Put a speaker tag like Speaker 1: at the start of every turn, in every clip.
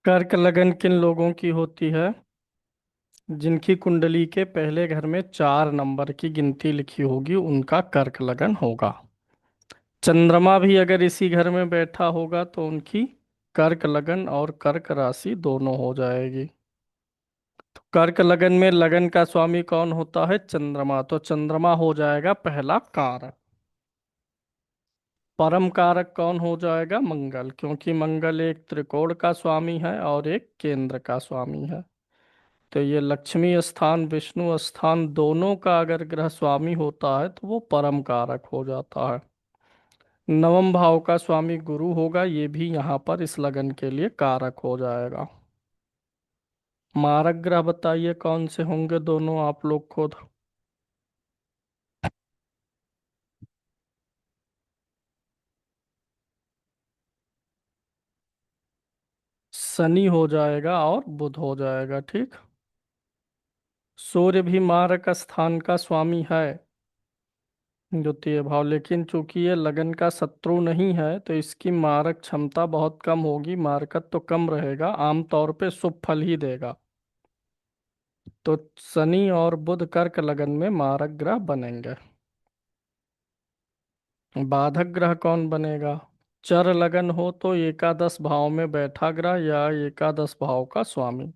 Speaker 1: कर्क लगन किन लोगों की होती है? जिनकी कुंडली के पहले घर में 4 नंबर की गिनती लिखी होगी उनका कर्क लगन होगा। चंद्रमा भी अगर इसी घर में बैठा होगा तो उनकी कर्क लगन और कर्क राशि दोनों हो जाएगी। तो कर्क लगन में लगन का स्वामी कौन होता है? चंद्रमा। तो चंद्रमा हो जाएगा पहला कारक। परम कारक कौन हो जाएगा? मंगल, क्योंकि मंगल एक त्रिकोण का स्वामी है और एक केंद्र का स्वामी है। तो ये लक्ष्मी स्थान विष्णु स्थान दोनों का अगर ग्रह स्वामी होता है तो वो परम कारक हो जाता है। नवम भाव का स्वामी गुरु होगा, ये भी यहाँ पर इस लगन के लिए कारक हो जाएगा। मारक ग्रह बताइए कौन से होंगे दोनों, आप लोग खुद। शनि हो जाएगा और बुध हो जाएगा, ठीक। सूर्य भी मारक स्थान का स्वामी है, द्वितीय भाव, लेकिन चूंकि ये लगन का शत्रु नहीं है तो इसकी मारक क्षमता बहुत कम होगी, मारकत तो कम रहेगा, आमतौर पे शुभ फल ही देगा। तो शनि और बुध कर्क लगन में मारक ग्रह बनेंगे। बाधक ग्रह कौन बनेगा? चर लगन हो तो एकादश भाव में बैठा ग्रह या एकादश भाव का स्वामी।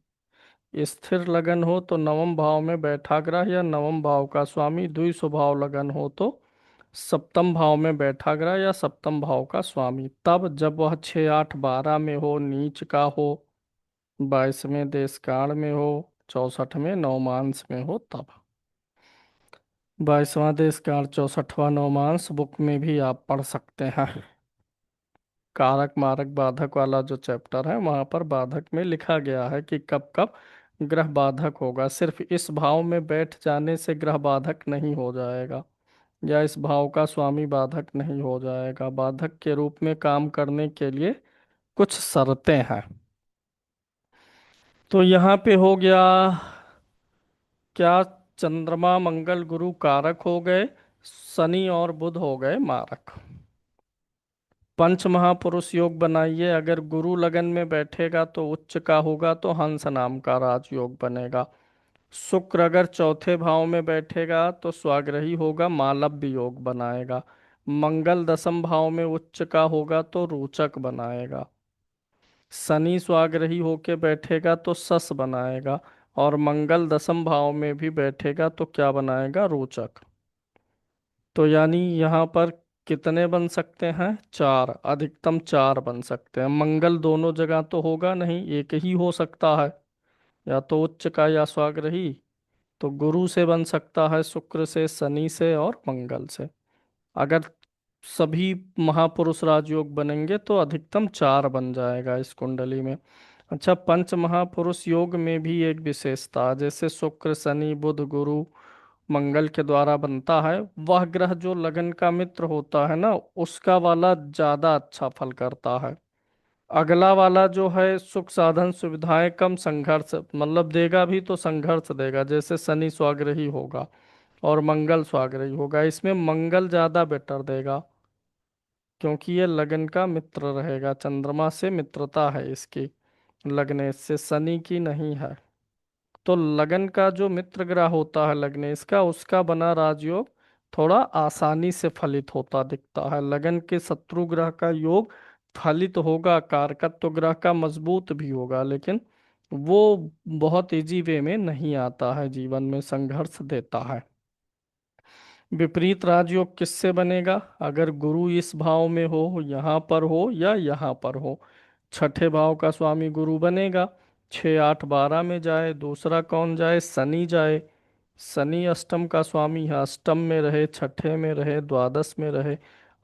Speaker 1: स्थिर लगन हो तो नवम भाव में बैठा ग्रह या नवम भाव का स्वामी। द्विस्वभाव लगन हो तो सप्तम भाव में बैठा ग्रह या सप्तम भाव का स्वामी। तब जब वह 6 8 12 में हो, नीच का हो, 22वें देश काल में हो, 64वें नवमांश में हो तब। 22वां देश काल 64वां नवमांश बुक में भी आप पढ़ सकते हैं। कारक मारक बाधक वाला जो चैप्टर है वहां पर बाधक में लिखा गया है कि कब कब ग्रह बाधक होगा। सिर्फ इस भाव में बैठ जाने से ग्रह बाधक नहीं हो जाएगा, या इस भाव का स्वामी बाधक नहीं हो जाएगा। बाधक के रूप में काम करने के लिए कुछ शर्तें हैं। तो यहाँ पे हो गया क्या? चंद्रमा मंगल गुरु कारक हो गए, शनि और बुध हो गए मारक। पंच महापुरुष योग बनाइए। अगर गुरु लगन में बैठेगा तो उच्च का होगा, तो हंस नाम का राजयोग बनेगा। शुक्र अगर चौथे भाव में बैठेगा तो स्वाग्रही होगा, मालव्य योग बनाएगा। मंगल दसम भाव में उच्च का होगा तो रोचक बनाएगा। शनि स्वाग्रही होके बैठेगा तो सस बनाएगा। और मंगल दसम भाव में भी बैठेगा तो क्या बनाएगा? रोचक। तो यानी यहाँ पर कितने बन सकते हैं? चार, अधिकतम चार बन सकते हैं। मंगल दोनों जगह तो होगा नहीं, एक ही हो सकता है, या तो उच्च का या स्वाग्रही। तो गुरु से बन सकता है, शुक्र से, शनि से और मंगल से। अगर सभी महापुरुष राजयोग बनेंगे तो अधिकतम चार बन जाएगा इस कुंडली में। अच्छा, पंच महापुरुष योग में भी एक विशेषता, जैसे शुक्र शनि बुध गुरु मंगल के द्वारा बनता है, वह ग्रह जो लगन का मित्र होता है ना, उसका वाला ज्यादा अच्छा फल करता है। अगला वाला जो है सुख साधन सुविधाएं कम, संघर्ष मतलब देगा भी तो संघर्ष देगा, जैसे शनि स्वाग्रही होगा और मंगल स्वाग्रही होगा। इसमें मंगल ज्यादा बेटर देगा, क्योंकि ये लगन का मित्र रहेगा, चंद्रमा से मित्रता है इसकी, लगने से, शनि की नहीं है। तो लगन का जो मित्र ग्रह होता है लग्नेश का, उसका बना राजयोग थोड़ा आसानी से फलित होता दिखता है। लगन के शत्रु ग्रह का योग फलित होगा, कारकत्व ग्रह का मजबूत भी होगा, लेकिन वो बहुत इजी वे में नहीं आता है, जीवन में संघर्ष देता है। विपरीत राजयोग किससे बनेगा? अगर गुरु इस भाव में हो, यहाँ पर हो या यहाँ पर हो। छठे भाव का स्वामी गुरु बनेगा, 6 8 12 में जाए। दूसरा कौन जाए? शनि जाए। शनि अष्टम का स्वामी है, अष्टम में रहे, छठे में रहे, द्वादश में रहे।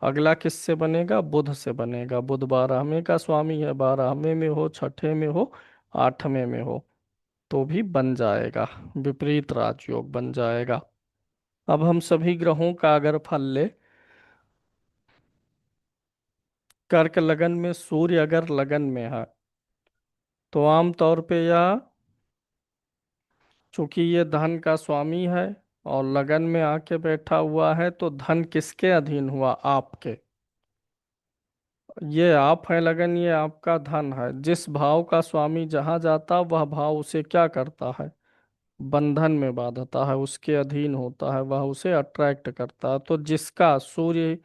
Speaker 1: अगला किससे बनेगा? बुध से बनेगा। बुध 12वें का स्वामी है, 12वें में हो, छठे में हो, 8वें में हो तो भी बन जाएगा, विपरीत राजयोग बन जाएगा। अब हम सभी ग्रहों का अगर फल ले, कर्क लगन में सूर्य अगर लगन में है तो आमतौर पे यह, चूंकि ये धन का स्वामी है और लगन में आके बैठा हुआ है, तो धन किसके अधीन हुआ? आपके। ये आप है लगन, ये आपका धन है। जिस भाव का स्वामी जहां जाता वह भाव उसे क्या करता है, बंधन में बांधता है, उसके अधीन होता है, वह उसे अट्रैक्ट करता है। तो जिसका सूर्य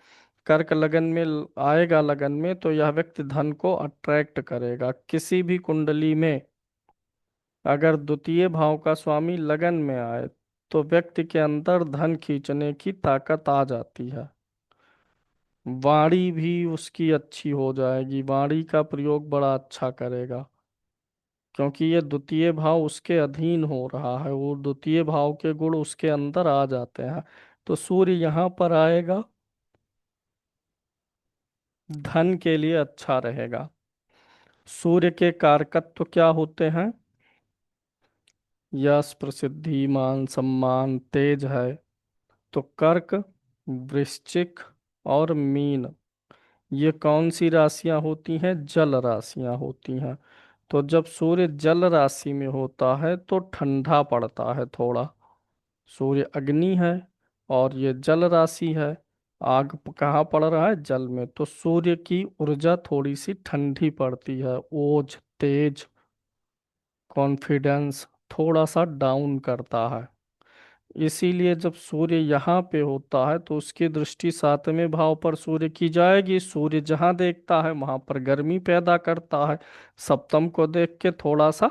Speaker 1: कर्क लगन में आएगा लगन में, तो यह व्यक्ति धन को अट्रैक्ट करेगा। किसी भी कुंडली में अगर द्वितीय भाव का स्वामी लगन में आए तो व्यक्ति के अंदर धन खींचने की ताकत आ जाती है। वाणी भी उसकी अच्छी हो जाएगी, वाणी का प्रयोग बड़ा अच्छा करेगा, क्योंकि ये द्वितीय भाव उसके अधीन हो रहा है, वो द्वितीय भाव के गुण उसके अंदर आ जाते हैं। तो सूर्य यहाँ पर आएगा, धन के लिए अच्छा रहेगा। सूर्य के कारकत्व क्या होते हैं, यश, प्रसिद्धि, मान सम्मान, तेज है। तो कर्क, वृश्चिक और मीन, ये कौन सी राशियां होती हैं, जल राशियां होती हैं। तो जब सूर्य जल राशि में होता है तो ठंडा पड़ता है थोड़ा। सूर्य अग्नि है और ये जल राशि है, आग कहाँ पड़ रहा है, जल में। तो सूर्य की ऊर्जा थोड़ी सी ठंडी पड़ती है, ओज, तेज, कॉन्फिडेंस थोड़ा सा डाउन करता है। इसीलिए जब सूर्य यहाँ पे होता है तो उसकी दृष्टि सातवें भाव पर सूर्य की जाएगी। सूर्य जहाँ देखता है वहां पर गर्मी पैदा करता है। सप्तम को देख के थोड़ा सा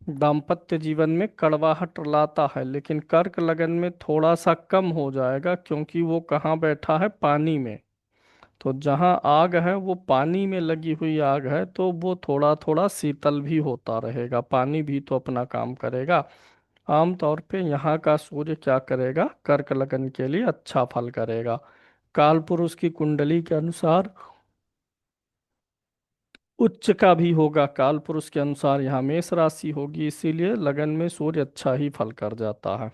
Speaker 1: दाम्पत्य जीवन में कड़वाहट लाता है, लेकिन कर्क लगन में थोड़ा सा कम हो जाएगा, क्योंकि वो कहाँ बैठा है, पानी में। तो जहाँ आग है वो पानी में लगी हुई आग है, तो वो थोड़ा थोड़ा शीतल भी होता रहेगा, पानी भी तो अपना काम करेगा। आमतौर पे यहाँ का सूर्य क्या करेगा, कर्क लगन के लिए अच्छा फल करेगा। काल पुरुष की कुंडली के अनुसार उच्च का भी होगा, काल पुरुष के अनुसार यहाँ मेष राशि होगी, इसीलिए लगन में सूर्य अच्छा ही फल कर जाता है।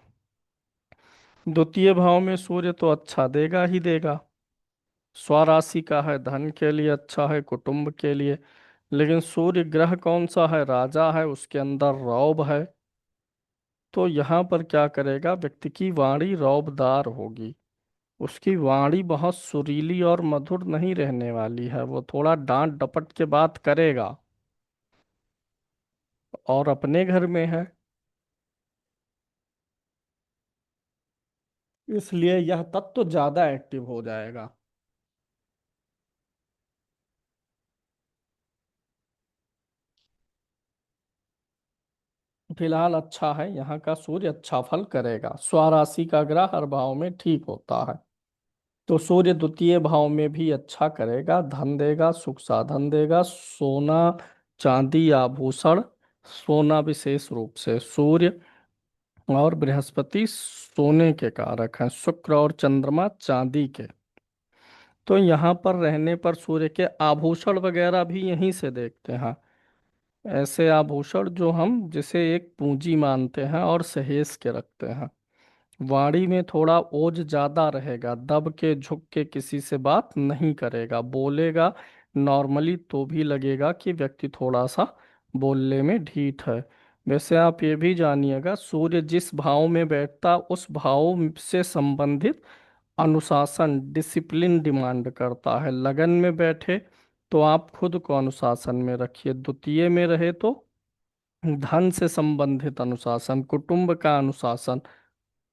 Speaker 1: द्वितीय भाव में सूर्य तो अच्छा देगा ही देगा, स्वराशि का है, धन के लिए अच्छा है, कुटुंब के लिए। लेकिन सूर्य ग्रह कौन सा है, राजा है, उसके अंदर रौब है। तो यहाँ पर क्या करेगा, व्यक्ति की वाणी रौबदार होगी। उसकी वाणी बहुत सुरीली और मधुर नहीं रहने वाली है, वो थोड़ा डांट डपट के बात करेगा। और अपने घर में है, इसलिए यह तत्व ज्यादा एक्टिव हो जाएगा। फिलहाल अच्छा है, यहाँ का सूर्य अच्छा फल करेगा। स्वराशि का ग्रह हर भाव में ठीक होता है। तो सूर्य द्वितीय भाव में भी अच्छा करेगा, धन देगा, सुख साधन देगा, सोना, चांदी, आभूषण। सोना विशेष रूप से, सूर्य और बृहस्पति सोने के कारक हैं, शुक्र और चंद्रमा चांदी के। तो यहाँ पर रहने पर सूर्य के आभूषण वगैरह भी यहीं से देखते हैं। ऐसे आभूषण जो हम जिसे एक पूंजी मानते हैं और सहेज के रखते हैं। वाणी में थोड़ा ओज ज्यादा रहेगा, दब के झुक के किसी से बात नहीं करेगा, बोलेगा नॉर्मली तो भी लगेगा कि व्यक्ति थोड़ा सा बोलने में ढीठ है। वैसे आप ये भी जानिएगा, सूर्य जिस भाव में बैठता उस भाव से संबंधित अनुशासन, डिसिप्लिन डिमांड करता है। लगन में बैठे तो आप खुद को अनुशासन में रखिए, द्वितीय में रहे तो धन से संबंधित अनुशासन, कुटुंब का अनुशासन,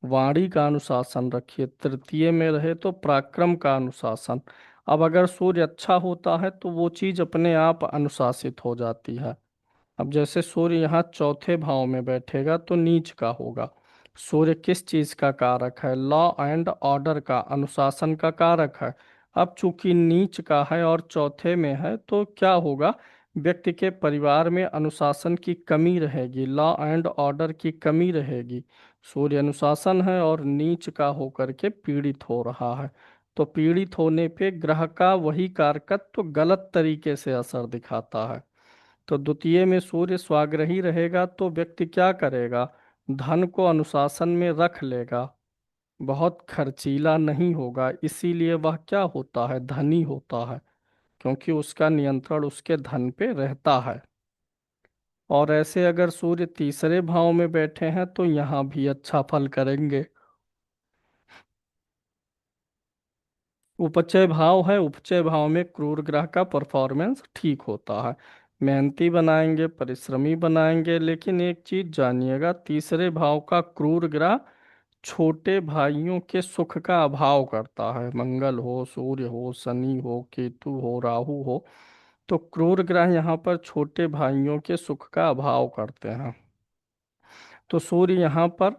Speaker 1: वाणी का अनुशासन रखिए। तृतीय में रहे तो पराक्रम का अनुशासन। अब अगर सूर्य अच्छा होता है तो वो चीज अपने आप अनुशासित हो जाती है। अब जैसे सूर्य यहाँ चौथे भाव में बैठेगा तो नीच का होगा। सूर्य किस चीज का कारक है, लॉ एंड ऑर्डर का, अनुशासन का कारक है। अब चूंकि नीच का है और चौथे में है तो क्या होगा, व्यक्ति के परिवार में अनुशासन की कमी रहेगी, लॉ एंड ऑर्डर की कमी रहेगी। सूर्य अनुशासन है और नीच का होकर के पीड़ित हो रहा है। तो पीड़ित होने पे ग्रह का वही कारकत्व गलत तरीके से असर दिखाता है। तो द्वितीय में सूर्य स्वाग्रही रहेगा तो व्यक्ति क्या करेगा, धन को अनुशासन में रख लेगा, बहुत खर्चीला नहीं होगा, इसीलिए वह क्या होता है, धनी होता है, क्योंकि उसका नियंत्रण उसके धन पे रहता है। और ऐसे अगर सूर्य तीसरे भाव में बैठे हैं तो यहाँ भी अच्छा फल करेंगे। उपचय भाव है, उपचय भाव में क्रूर ग्रह का परफॉर्मेंस ठीक होता है। मेहनती बनाएंगे, परिश्रमी बनाएंगे, लेकिन एक चीज जानिएगा, तीसरे भाव का क्रूर ग्रह छोटे भाइयों के सुख का अभाव करता है। मंगल हो, सूर्य हो, शनि हो, केतु हो, राहु हो, तो क्रूर ग्रह यहाँ पर छोटे भाइयों के सुख का अभाव करते हैं। तो सूर्य यहाँ पर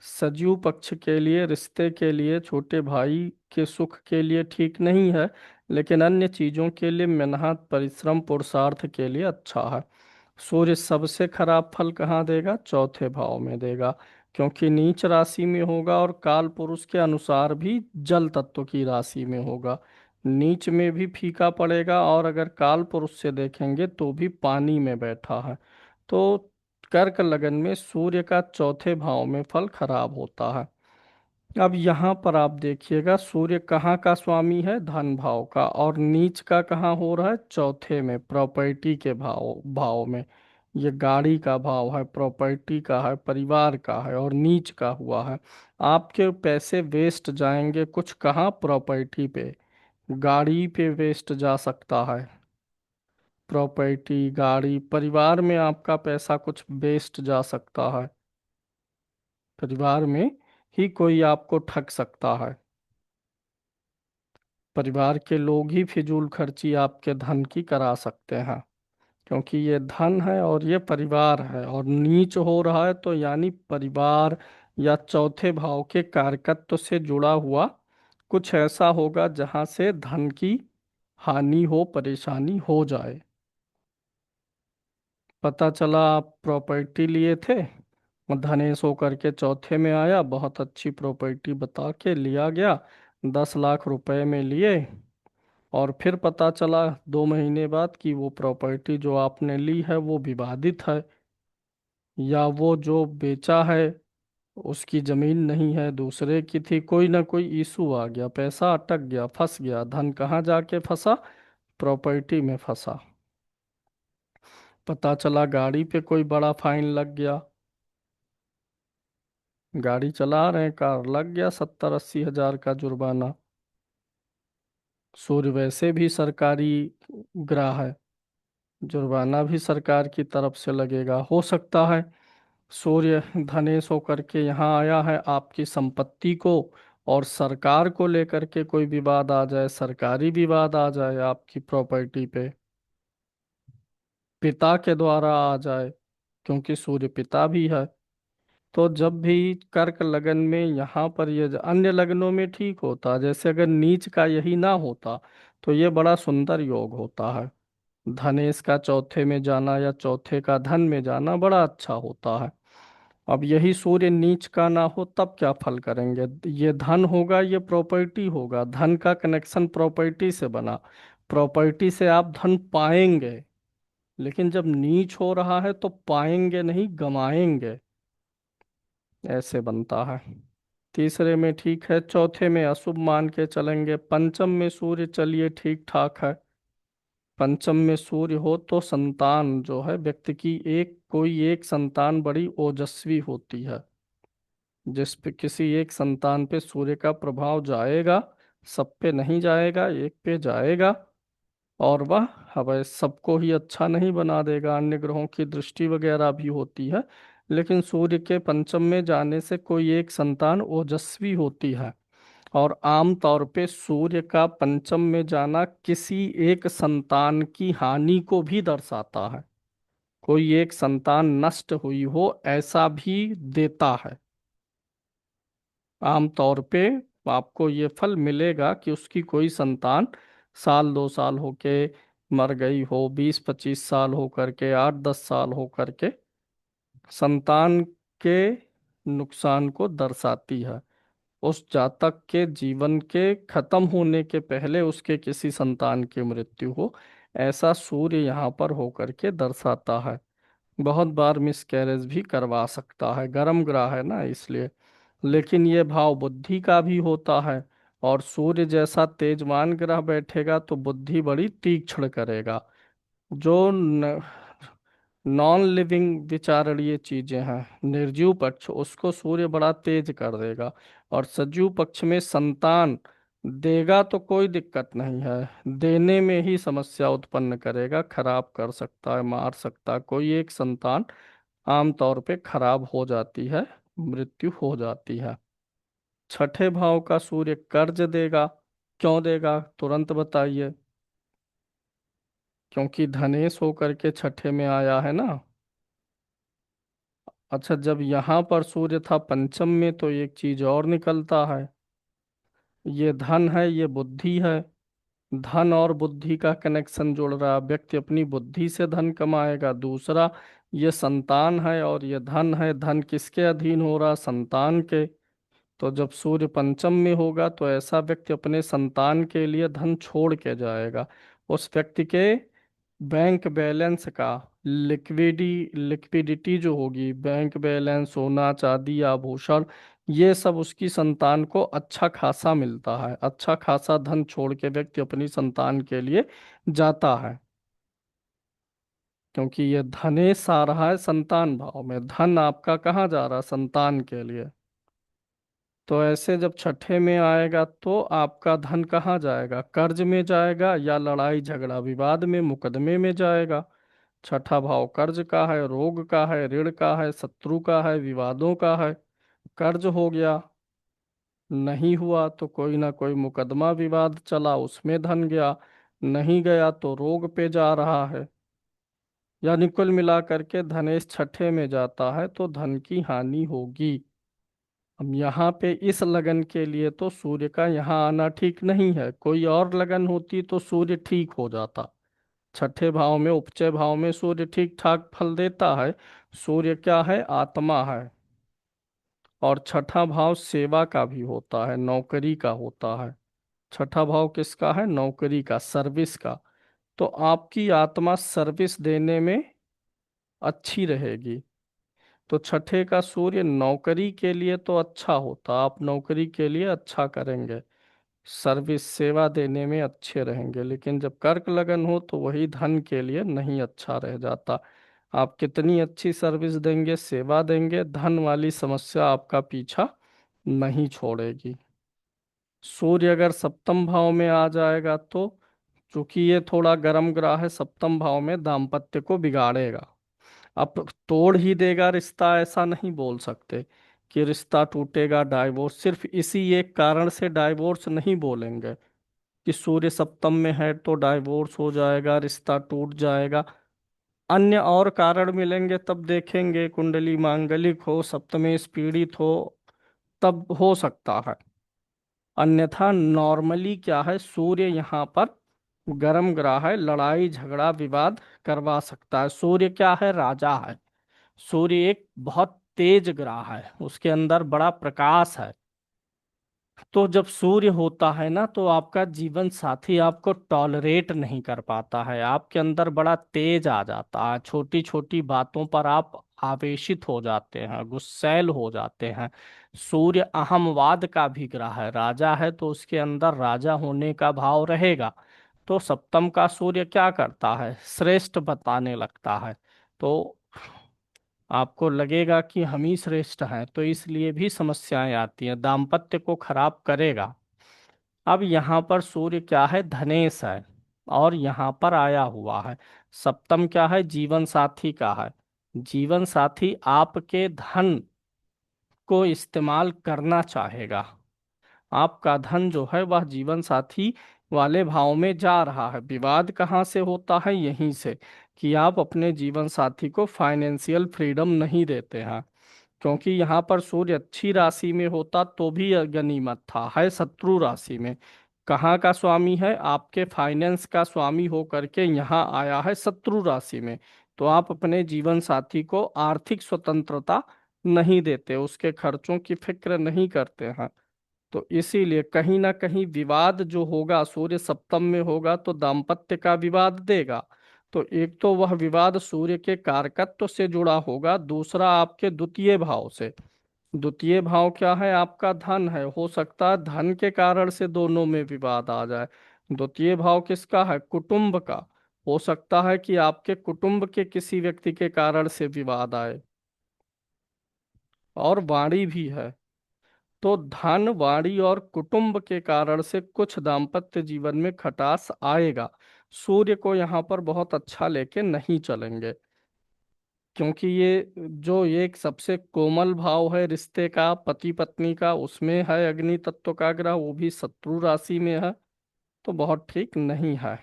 Speaker 1: सजीव पक्ष के लिए, रिश्ते के लिए, छोटे भाई के सुख के लिए ठीक नहीं है, लेकिन अन्य चीजों के लिए, मेहनत, परिश्रम, पुरुषार्थ के लिए अच्छा है। सूर्य सबसे खराब फल कहाँ देगा? चौथे भाव में देगा, क्योंकि नीच राशि में होगा और काल पुरुष के अनुसार भी जल तत्व की राशि में होगा। नीच में भी फीका पड़ेगा, और अगर काल पुरुष से देखेंगे तो भी पानी में बैठा है। तो कर्क लगन में सूर्य का चौथे भाव में फल खराब होता है। अब यहाँ पर आप देखिएगा, सूर्य कहाँ का स्वामी है? धन भाव का, और नीच का कहाँ हो रहा है? चौथे में, प्रॉपर्टी के भाव भाव में। ये गाड़ी का भाव है, प्रॉपर्टी का है, परिवार का है, और नीच का हुआ है। आपके पैसे वेस्ट जाएंगे कुछ कहाँ? प्रॉपर्टी पे, गाड़ी पे वेस्ट जा सकता है। प्रॉपर्टी, गाड़ी, परिवार में आपका पैसा कुछ वेस्ट जा सकता है। परिवार में ही कोई आपको ठग सकता है। परिवार के लोग ही फिजूल खर्ची आपके धन की करा सकते हैं, क्योंकि ये धन है और ये परिवार है, और नीच हो रहा है, तो यानी परिवार या चौथे भाव के कारकत्व से जुड़ा हुआ कुछ ऐसा होगा जहां से धन की हानि हो, परेशानी हो जाए। पता चला आप प्रॉपर्टी लिए थे, और धनेश होकर के चौथे में आया, बहुत अच्छी प्रॉपर्टी बता के लिया गया, 10 लाख रुपए में लिए, और फिर पता चला 2 महीने बाद कि वो प्रॉपर्टी जो आपने ली है वो विवादित है, या वो जो बेचा है उसकी जमीन नहीं है, दूसरे की थी। कोई ना कोई इशू आ गया, पैसा अटक गया, फंस गया, धन कहाँ जाके फंसा? प्रॉपर्टी में फंसा। पता चला गाड़ी पे कोई बड़ा फाइन लग गया, गाड़ी चला रहे हैं, कार, लग गया 70-80 हजार का जुर्माना। सूर्य वैसे भी सरकारी ग्रह है, जुर्माना भी सरकार की तरफ से लगेगा। हो सकता है सूर्य धनेश होकर के यहाँ आया है, आपकी संपत्ति को और सरकार को लेकर के कोई विवाद आ जाए, सरकारी विवाद आ जाए आपकी प्रॉपर्टी पे, पिता के द्वारा आ जाए, क्योंकि सूर्य पिता भी है। तो जब भी कर्क लगन में यहाँ पर ये अन्य लग्नों में ठीक होता, जैसे अगर नीच का यही ना होता तो ये बड़ा सुंदर योग होता है। धनेश का चौथे में जाना या चौथे का धन में जाना बड़ा अच्छा होता है। अब यही सूर्य नीच का ना हो तब क्या फल करेंगे? ये धन होगा, ये प्रॉपर्टी होगा, धन का कनेक्शन प्रॉपर्टी से बना, प्रॉपर्टी से आप धन पाएंगे, लेकिन जब नीच हो रहा है तो पाएंगे नहीं, गमाएंगे, ऐसे बनता है। तीसरे में ठीक है, चौथे में अशुभ मान के चलेंगे। पंचम में सूर्य चलिए ठीक ठाक है। पंचम में सूर्य हो तो संतान जो है व्यक्ति की, एक कोई एक संतान बड़ी ओजस्वी होती है। जिस पे किसी एक संतान पे सूर्य का प्रभाव जाएगा, सब पे नहीं जाएगा, एक पे जाएगा, और वह हमें सबको ही अच्छा नहीं बना देगा। अन्य ग्रहों की दृष्टि वगैरह भी होती है, लेकिन सूर्य के पंचम में जाने से कोई एक संतान ओजस्वी होती है। और आम तौर पे सूर्य का पंचम में जाना किसी एक संतान की हानि को भी दर्शाता है, कोई एक संतान नष्ट हुई हो ऐसा भी देता है। आम तौर पे आपको ये फल मिलेगा कि उसकी कोई संतान 1-2 साल होके मर गई हो, 20-25 साल हो करके, 8-10 साल हो करके, संतान के नुकसान को दर्शाती है। उस जातक के जीवन के खत्म होने के पहले उसके किसी संतान की मृत्यु हो, ऐसा सूर्य यहाँ पर होकर के दर्शाता है। बहुत बार मिसकैरेज भी करवा सकता है, गर्म ग्रह है ना इसलिए। लेकिन ये भाव बुद्धि का भी होता है, और सूर्य जैसा तेजवान ग्रह बैठेगा तो बुद्धि बड़ी तीक्ष्ण करेगा। जो नॉन लिविंग विचारणीय चीजें हैं, निर्जीव पक्ष, उसको सूर्य बड़ा तेज कर देगा। और सजीव पक्ष में संतान देगा तो कोई दिक्कत नहीं है, देने में ही समस्या उत्पन्न करेगा, खराब कर सकता है, मार सकता है। कोई एक संतान आमतौर पे खराब हो जाती है, मृत्यु हो जाती है। छठे भाव का सूर्य कर्ज देगा। क्यों देगा, तुरंत बताइए। क्योंकि धनेश होकर के छठे में आया है ना। अच्छा, जब यहाँ पर सूर्य था पंचम में तो एक चीज और निकलता है। ये धन है, ये बुद्धि है। धन और बुद्धि का कनेक्शन जुड़ रहा है, व्यक्ति अपनी बुद्धि से धन कमाएगा। दूसरा, ये संतान है और ये धन है। धन किसके अधीन हो रहा, संतान के। तो जब सूर्य पंचम में होगा तो ऐसा व्यक्ति अपने संतान के लिए धन छोड़ के जाएगा। उस व्यक्ति के बैंक बैलेंस का लिक्विडिटी जो होगी, बैंक बैलेंस, सोना चांदी आभूषण, ये सब उसकी संतान को अच्छा खासा मिलता है। अच्छा खासा धन छोड़ के व्यक्ति अपनी संतान के लिए जाता है। क्योंकि ये धनेश आ रहा है संतान भाव में, धन आपका कहाँ जा रहा है, संतान के लिए। तो ऐसे जब छठे में आएगा तो आपका धन कहाँ जाएगा, कर्ज में जाएगा या लड़ाई झगड़ा विवाद में, मुकदमे में जाएगा। छठा भाव कर्ज का है, रोग का है, ऋण का है, शत्रु का है, विवादों का है। कर्ज हो गया, नहीं हुआ तो कोई ना कोई मुकदमा विवाद चला, उसमें धन गया। नहीं गया तो रोग पे जा रहा है। यानी कुल मिला करके धनेश छठे में जाता है तो धन की हानि होगी। अब यहाँ पे इस लगन के लिए तो सूर्य का यहाँ आना ठीक नहीं है। कोई और लगन होती तो सूर्य ठीक हो जाता। छठे भाव में, उपचय भाव में सूर्य ठीक ठाक फल देता है। सूर्य क्या है, आत्मा है। और छठा भाव सेवा का भी होता है, नौकरी का होता है। छठा भाव किसका है, नौकरी का, सर्विस का। तो आपकी आत्मा सर्विस देने में अच्छी रहेगी। तो छठे का सूर्य नौकरी के लिए तो अच्छा होता, आप नौकरी के लिए अच्छा करेंगे, सर्विस सेवा देने में अच्छे रहेंगे। लेकिन जब कर्क लगन हो तो वही धन के लिए नहीं अच्छा रह जाता। आप कितनी अच्छी सर्विस देंगे, सेवा देंगे, धन वाली समस्या आपका पीछा नहीं छोड़ेगी। सूर्य अगर सप्तम भाव में आ जाएगा तो, चूंकि ये थोड़ा गर्म ग्रह है, सप्तम भाव में दाम्पत्य को बिगाड़ेगा। अब तोड़ ही देगा रिश्ता ऐसा नहीं बोल सकते कि रिश्ता टूटेगा, डाइवोर्स। सिर्फ इसी एक कारण से डाइवोर्स नहीं बोलेंगे कि सूर्य सप्तम में है तो डाइवोर्स हो जाएगा, रिश्ता टूट जाएगा। अन्य और कारण मिलेंगे तब देखेंगे, कुंडली मांगलिक हो, सप्तमेश पीड़ित हो, तब हो सकता है। अन्यथा नॉर्मली क्या है, सूर्य यहाँ पर गर्म ग्रह है, लड़ाई झगड़ा विवाद करवा सकता है। सूर्य क्या है, राजा है। सूर्य एक बहुत तेज ग्रह है, उसके अंदर बड़ा प्रकाश है। तो जब सूर्य होता है ना तो आपका जीवन साथी आपको टॉलरेट नहीं कर पाता है, आपके अंदर बड़ा तेज आ जाता है, छोटी छोटी बातों पर आप आवेशित हो जाते हैं, गुस्सैल हो जाते हैं। सूर्य अहमवाद का भी ग्रह है, राजा है तो उसके अंदर राजा होने का भाव रहेगा। तो सप्तम का सूर्य क्या करता है, श्रेष्ठ बताने लगता है। तो आपको लगेगा कि हम ही श्रेष्ठ हैं, तो इसलिए भी समस्याएं आती हैं, दाम्पत्य को खराब करेगा। अब यहाँ पर सूर्य क्या है, धनेश है, और यहाँ पर आया हुआ है। सप्तम क्या है, जीवन साथी का है। जीवन साथी आपके धन को इस्तेमाल करना चाहेगा। आपका धन जो है वह जीवन साथी वाले भाव में जा रहा है। विवाद कहाँ से होता है, यहीं से, कि आप अपने जीवन साथी को फाइनेंशियल फ्रीडम नहीं देते हैं। क्योंकि यहाँ पर सूर्य अच्छी राशि में होता तो भी गनीमत था, है शत्रु राशि में। कहाँ का स्वामी है, आपके फाइनेंस का स्वामी हो करके यहाँ आया है शत्रु राशि में। तो आप अपने जीवन साथी को आर्थिक स्वतंत्रता नहीं देते, उसके खर्चों की फिक्र नहीं करते हैं। तो इसीलिए कहीं ना कहीं विवाद जो होगा, सूर्य सप्तम में होगा तो दाम्पत्य का विवाद देगा। तो एक तो वह विवाद सूर्य के कारकत्व से जुड़ा होगा, दूसरा आपके द्वितीय भाव से। द्वितीय भाव क्या है, आपका धन है, हो सकता है धन के कारण से दोनों में विवाद आ जाए। द्वितीय भाव किसका है, कुटुंब का। हो सकता है कि आपके कुटुंब के किसी व्यक्ति के कारण से विवाद आए। और वाणी भी है, तो धन, वाणी और कुटुंब के कारण से कुछ दाम्पत्य जीवन में खटास आएगा। सूर्य को यहाँ पर बहुत अच्छा लेके नहीं चलेंगे, क्योंकि ये जो ये एक सबसे कोमल भाव है रिश्ते का, पति पत्नी का, उसमें है अग्नि तत्व का ग्रह, वो भी शत्रु राशि में है, तो बहुत ठीक नहीं है।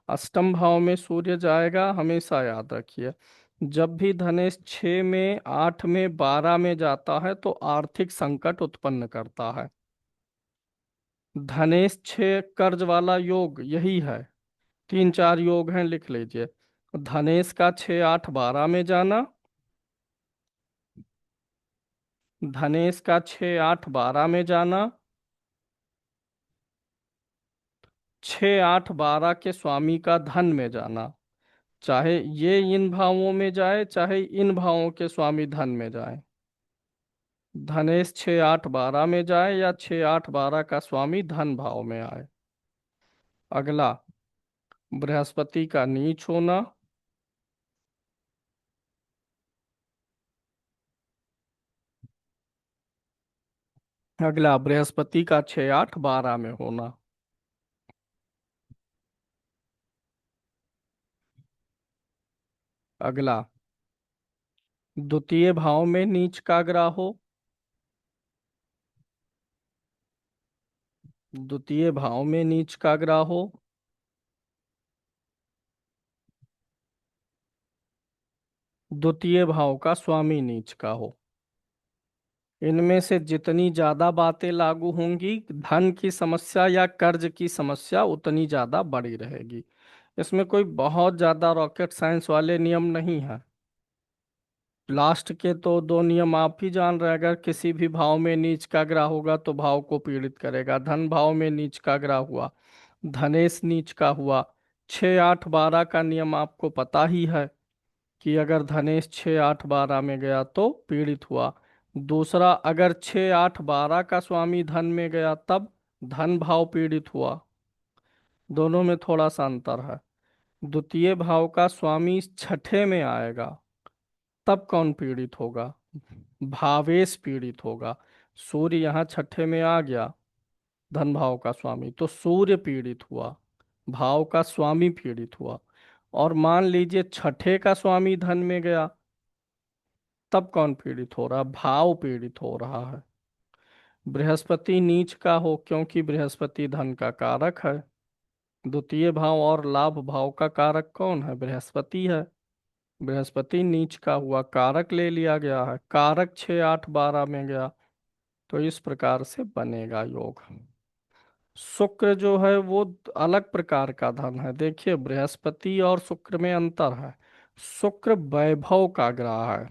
Speaker 1: अष्टम भाव में सूर्य जाएगा, हमेशा याद रखिए, जब भी धनेश 6 में, 8 में, 12 में जाता है तो आर्थिक संकट उत्पन्न करता है। धनेश 6 कर्ज वाला योग यही है। 3 4 योग हैं, लिख लीजिए। धनेश का 6 8 12 में जाना, धनेश का 6 8 12 में जाना, 6 8 12 के स्वामी का धन में जाना, चाहे ये इन भावों में जाए चाहे इन भावों के स्वामी धन में जाए। धनेश 6 8 12 में जाए या 6 8 12 का स्वामी धन भाव में आए। अगला, बृहस्पति का नीच होना। अगला, बृहस्पति का 6 8 12 में होना। अगला, द्वितीय भाव में नीच का ग्रह हो। द्वितीय भाव में नीच का ग्रह हो। द्वितीय भाव का स्वामी नीच का हो। इनमें से जितनी ज्यादा बातें लागू होंगी, धन की समस्या या कर्ज की समस्या उतनी ज्यादा बड़ी रहेगी। इसमें कोई बहुत ज्यादा रॉकेट साइंस वाले नियम नहीं है। लास्ट के तो 2 नियम आप ही जान रहे हैं। अगर किसी भी भाव में नीच का ग्रह होगा तो भाव को पीड़ित करेगा। धन भाव में नीच का ग्रह हुआ, धनेश नीच का हुआ, 6 8 12 का नियम आपको पता ही है कि अगर धनेश 6 8 12 में गया तो पीड़ित हुआ। दूसरा, अगर 6 8 12 का स्वामी धन में गया तब धन भाव पीड़ित हुआ। दोनों में थोड़ा सा अंतर है। द्वितीय भाव का स्वामी छठे में आएगा तब कौन पीड़ित होगा? भावेश पीड़ित होगा। सूर्य यहाँ छठे में आ गया, धन भाव का स्वामी, तो सूर्य पीड़ित हुआ, भाव का स्वामी पीड़ित हुआ। और मान लीजिए छठे का स्वामी धन में गया, तब कौन पीड़ित हो रहा? भाव पीड़ित हो रहा है। बृहस्पति नीच का हो, क्योंकि बृहस्पति धन का कारक है। द्वितीय भाव और लाभ भाव का कारक कौन है? बृहस्पति है। बृहस्पति नीच का हुआ, कारक ले लिया गया है, कारक 6 8 12 में गया, तो इस प्रकार से बनेगा योग। शुक्र जो है वो अलग प्रकार का धन है। देखिए, बृहस्पति और शुक्र में अंतर है। शुक्र वैभव का ग्रह है,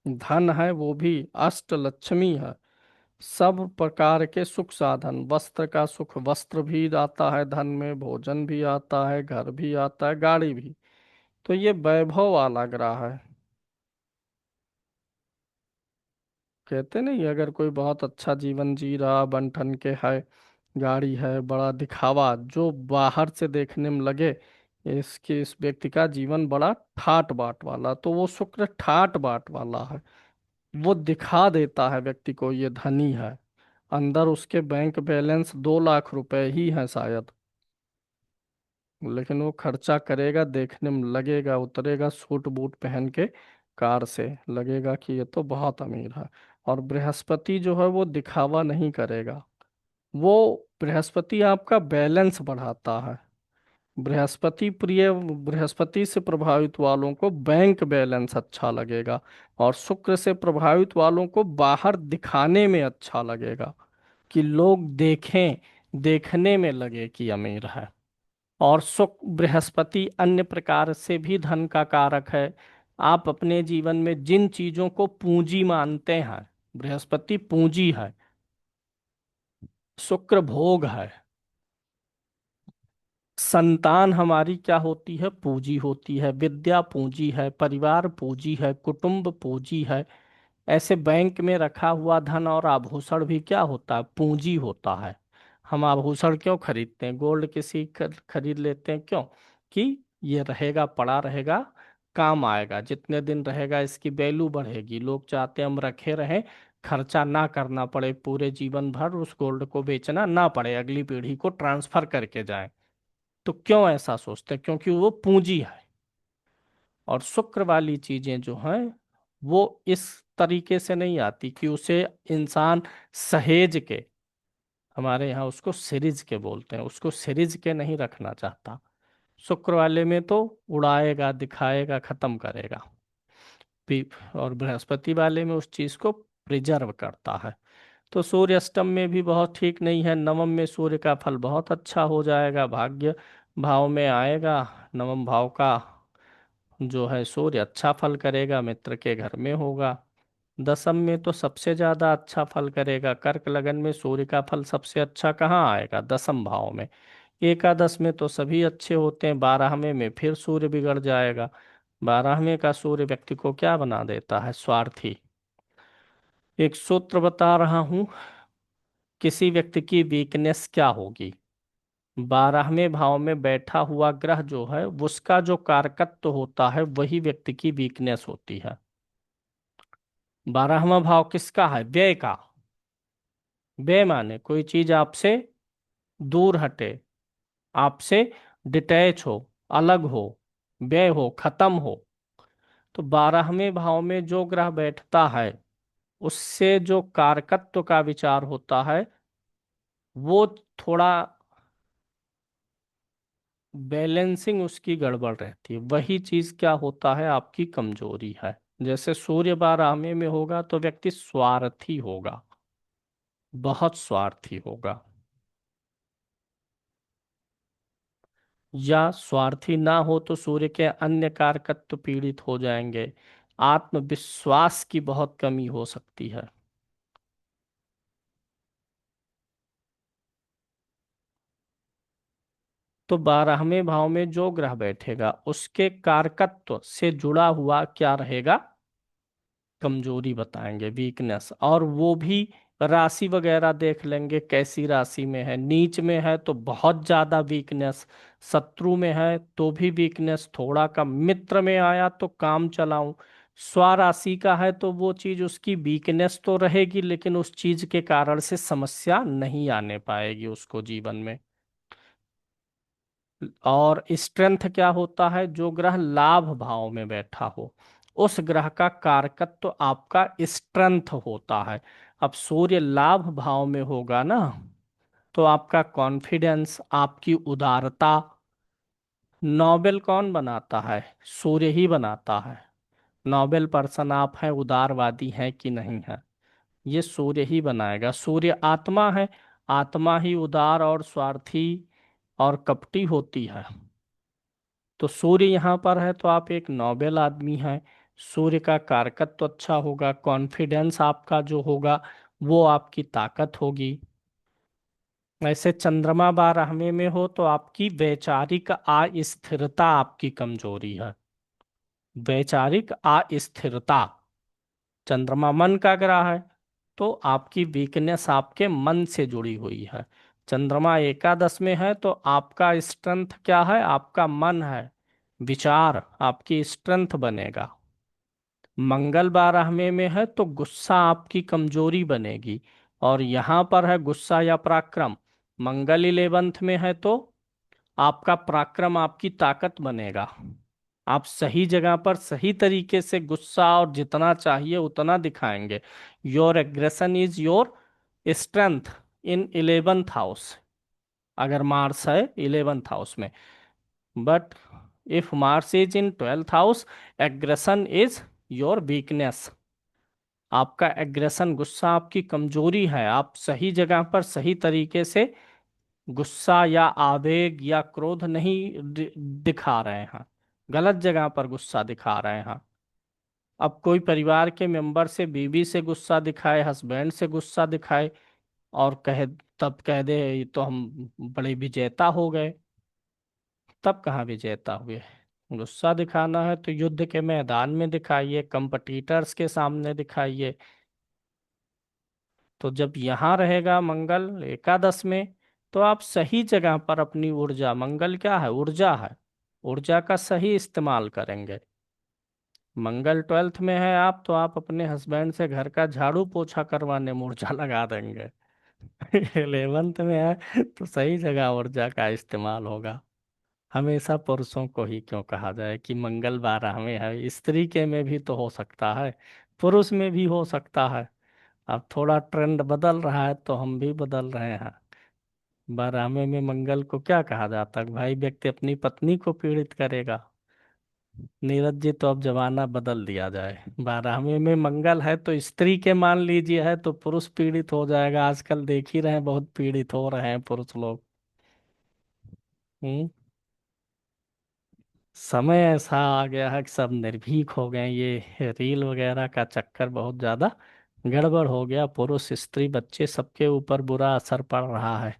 Speaker 1: धन है, वो भी अष्टलक्ष्मी है। सब प्रकार के सुख साधन, वस्त्र का सुख, वस्त्र भी आता है धन में, भोजन भी आता है, घर भी आता है, गाड़ी भी। तो ये वैभव वाला ग्रह है। कहते नहीं, अगर कोई बहुत अच्छा जीवन जी रहा, बन ठन के है, गाड़ी है, बड़ा दिखावा जो बाहर से देखने में लगे, इस व्यक्ति का जीवन बड़ा ठाट बाट वाला, तो वो शुक्र ठाट बाट वाला है। वो दिखा देता है व्यक्ति को ये धनी है, अंदर उसके बैंक बैलेंस 2 लाख रुपए ही है शायद, लेकिन वो खर्चा करेगा, देखने में लगेगा, उतरेगा सूट बूट पहन के कार से, लगेगा कि ये तो बहुत अमीर है। और बृहस्पति जो है वो दिखावा नहीं करेगा, वो बृहस्पति आपका बैलेंस बढ़ाता है। बृहस्पति प्रिय, बृहस्पति से प्रभावित वालों को बैंक बैलेंस अच्छा लगेगा, और शुक्र से प्रभावित वालों को बाहर दिखाने में अच्छा लगेगा, कि लोग देखें, देखने में लगे कि अमीर है। और शुक्र बृहस्पति अन्य प्रकार से भी धन का कारक है। आप अपने जीवन में जिन चीजों को पूंजी मानते हैं, बृहस्पति पूंजी है, शुक्र भोग है। संतान हमारी क्या होती है? पूंजी होती है। विद्या पूंजी है, परिवार पूंजी है, कुटुंब पूंजी है। ऐसे बैंक में रखा हुआ धन और आभूषण भी क्या होता है? पूंजी होता है। हम आभूषण क्यों खरीदते हैं? गोल्ड किसी खरीद लेते हैं, क्यों? कि ये रहेगा, पड़ा रहेगा, काम आएगा, जितने दिन रहेगा इसकी वैल्यू बढ़ेगी, लोग चाहते हैं हम रखे रहें, खर्चा ना करना पड़े, पूरे जीवन भर उस गोल्ड को बेचना ना पड़े, अगली पीढ़ी को ट्रांसफर करके जाए। तो क्यों ऐसा सोचते हैं? क्योंकि वो पूंजी है। और शुक्र वाली चीजें जो हैं वो इस तरीके से नहीं आती कि उसे इंसान सहेज के, हमारे यहाँ उसको सिरिज के बोलते हैं, उसको सिरिज के नहीं रखना चाहता। शुक्र वाले में तो उड़ाएगा, दिखाएगा, खत्म करेगा। और बृहस्पति वाले में उस चीज को प्रिजर्व करता है। तो सूर्य अष्टम में भी बहुत ठीक नहीं है। नवम में सूर्य का फल बहुत अच्छा हो जाएगा, भाग्य भाव में आएगा। नवम भाव का जो है सूर्य अच्छा फल करेगा, मित्र के घर में होगा। दसम में तो सबसे ज्यादा अच्छा फल करेगा। कर्क लगन में सूर्य का फल सबसे अच्छा कहाँ आएगा? दसम भाव में। एकादश में तो सभी अच्छे होते हैं, बारहवें में फिर सूर्य बिगड़ जाएगा। बारहवें का सूर्य व्यक्ति को क्या बना देता है? स्वार्थी। एक सूत्र बता रहा हूं, किसी व्यक्ति की वीकनेस क्या होगी। बारहवें भाव में बैठा हुआ ग्रह जो है उसका जो कारकत्व होता है वही व्यक्ति की वीकनेस होती है। बारहवां भाव किसका है? व्यय का। व्यय माने कोई चीज आपसे दूर हटे, आपसे डिटैच हो, अलग हो, व्यय हो, खत्म हो। तो बारहवें भाव में जो ग्रह बैठता है उससे जो कारकत्व का विचार होता है वो थोड़ा बैलेंसिंग उसकी गड़बड़ रहती है। वही चीज क्या होता है? आपकी कमजोरी है। जैसे सूर्य 12वें में होगा तो व्यक्ति स्वार्थी होगा, बहुत स्वार्थी होगा। या स्वार्थी ना हो तो सूर्य के अन्य कारकत्व पीड़ित हो जाएंगे। आत्मविश्वास की बहुत कमी हो सकती है। तो 12वें भाव में जो ग्रह बैठेगा उसके कारकत्व से जुड़ा हुआ क्या रहेगा? कमजोरी बताएंगे, वीकनेस। और वो भी राशि वगैरह देख लेंगे कैसी राशि में है। नीच में है तो बहुत ज्यादा वीकनेस, शत्रु में है तो भी वीकनेस थोड़ा कम, मित्र में आया तो काम चलाऊं। स्वराशि का है तो वो चीज उसकी वीकनेस तो रहेगी लेकिन उस चीज के कारण से समस्या नहीं आने पाएगी उसको जीवन में। और स्ट्रेंथ क्या होता है? जो ग्रह लाभ भाव में बैठा हो उस ग्रह का कारकत्व तो आपका स्ट्रेंथ होता है। अब सूर्य लाभ भाव में होगा ना तो आपका कॉन्फिडेंस, आपकी उदारता। नोबेल कौन बनाता है? सूर्य ही बनाता है। नोबेल पर्सन आप हैं, उदारवादी हैं कि नहीं है, ये सूर्य ही बनाएगा। सूर्य आत्मा है, आत्मा ही उदार और स्वार्थी और कपटी होती है। तो सूर्य यहाँ पर है तो आप एक नोबेल आदमी हैं। सूर्य का कारकत्व तो अच्छा होगा, कॉन्फिडेंस आपका जो होगा वो आपकी ताकत होगी। ऐसे चंद्रमा 12वें में हो तो आपकी वैचारिक अस्थिरता आपकी कमजोरी है। वैचारिक अस्थिरता। चंद्रमा मन का ग्रह है तो आपकी वीकनेस आपके मन से जुड़ी हुई है। चंद्रमा एकादश में है तो आपका स्ट्रेंथ क्या है? आपका मन है, विचार आपकी स्ट्रेंथ बनेगा। मंगल 12वें में है तो गुस्सा आपकी कमजोरी बनेगी। और यहाँ पर है गुस्सा या पराक्रम। मंगल 11th में है तो आपका पराक्रम आपकी ताकत बनेगा। आप सही जगह पर सही तरीके से गुस्सा और जितना चाहिए उतना दिखाएंगे। Your aggression is your strength in 11th house. अगर मार्स है 11th हाउस में, but if Mars is in 12th house, aggression is your weakness. आपका एग्रेशन, गुस्सा आपकी कमजोरी है। आप सही जगह पर सही तरीके से गुस्सा या आवेग या क्रोध नहीं दिखा रहे हैं, गलत जगह पर गुस्सा दिखा रहे हैं। अब कोई परिवार के मेंबर से, बीवी से गुस्सा दिखाए, हस्बैंड से गुस्सा दिखाए और कहे, तब कह दे ये तो हम बड़े विजेता हो गए। तब कहाँ विजेता हुए? गुस्सा दिखाना है तो युद्ध के मैदान में दिखाइए, कंपटीटर्स के सामने दिखाइए। तो जब यहाँ रहेगा मंगल एकादश में तो आप सही जगह पर अपनी ऊर्जा, मंगल क्या है? ऊर्जा है, ऊर्जा का सही इस्तेमाल करेंगे। मंगल 12th में है आप, तो आप अपने हस्बैंड से घर का झाड़ू पोछा करवाने मोर्चा लगा देंगे। 11th में है तो सही जगह ऊर्जा का इस्तेमाल होगा। हमेशा पुरुषों को ही क्यों कहा जाए कि मंगल 12 में है, स्त्री के में भी तो हो सकता है, पुरुष में भी हो सकता है। अब थोड़ा ट्रेंड बदल रहा है तो हम भी बदल रहे हैं। 12वें में मंगल को क्या कहा जाता है भाई? व्यक्ति अपनी पत्नी को पीड़ित करेगा। नीरज जी, तो अब जमाना बदल दिया जाए। 12वें में मंगल है तो स्त्री के मान लीजिए है तो पुरुष पीड़ित हो जाएगा। आजकल देख ही रहे हैं, बहुत पीड़ित हो रहे हैं पुरुष लोग। हम्म। समय ऐसा आ गया है कि सब निर्भीक हो गए। ये रील वगैरह का चक्कर बहुत ज्यादा गड़बड़ हो गया। पुरुष स्त्री बच्चे सबके ऊपर बुरा असर पड़ रहा है।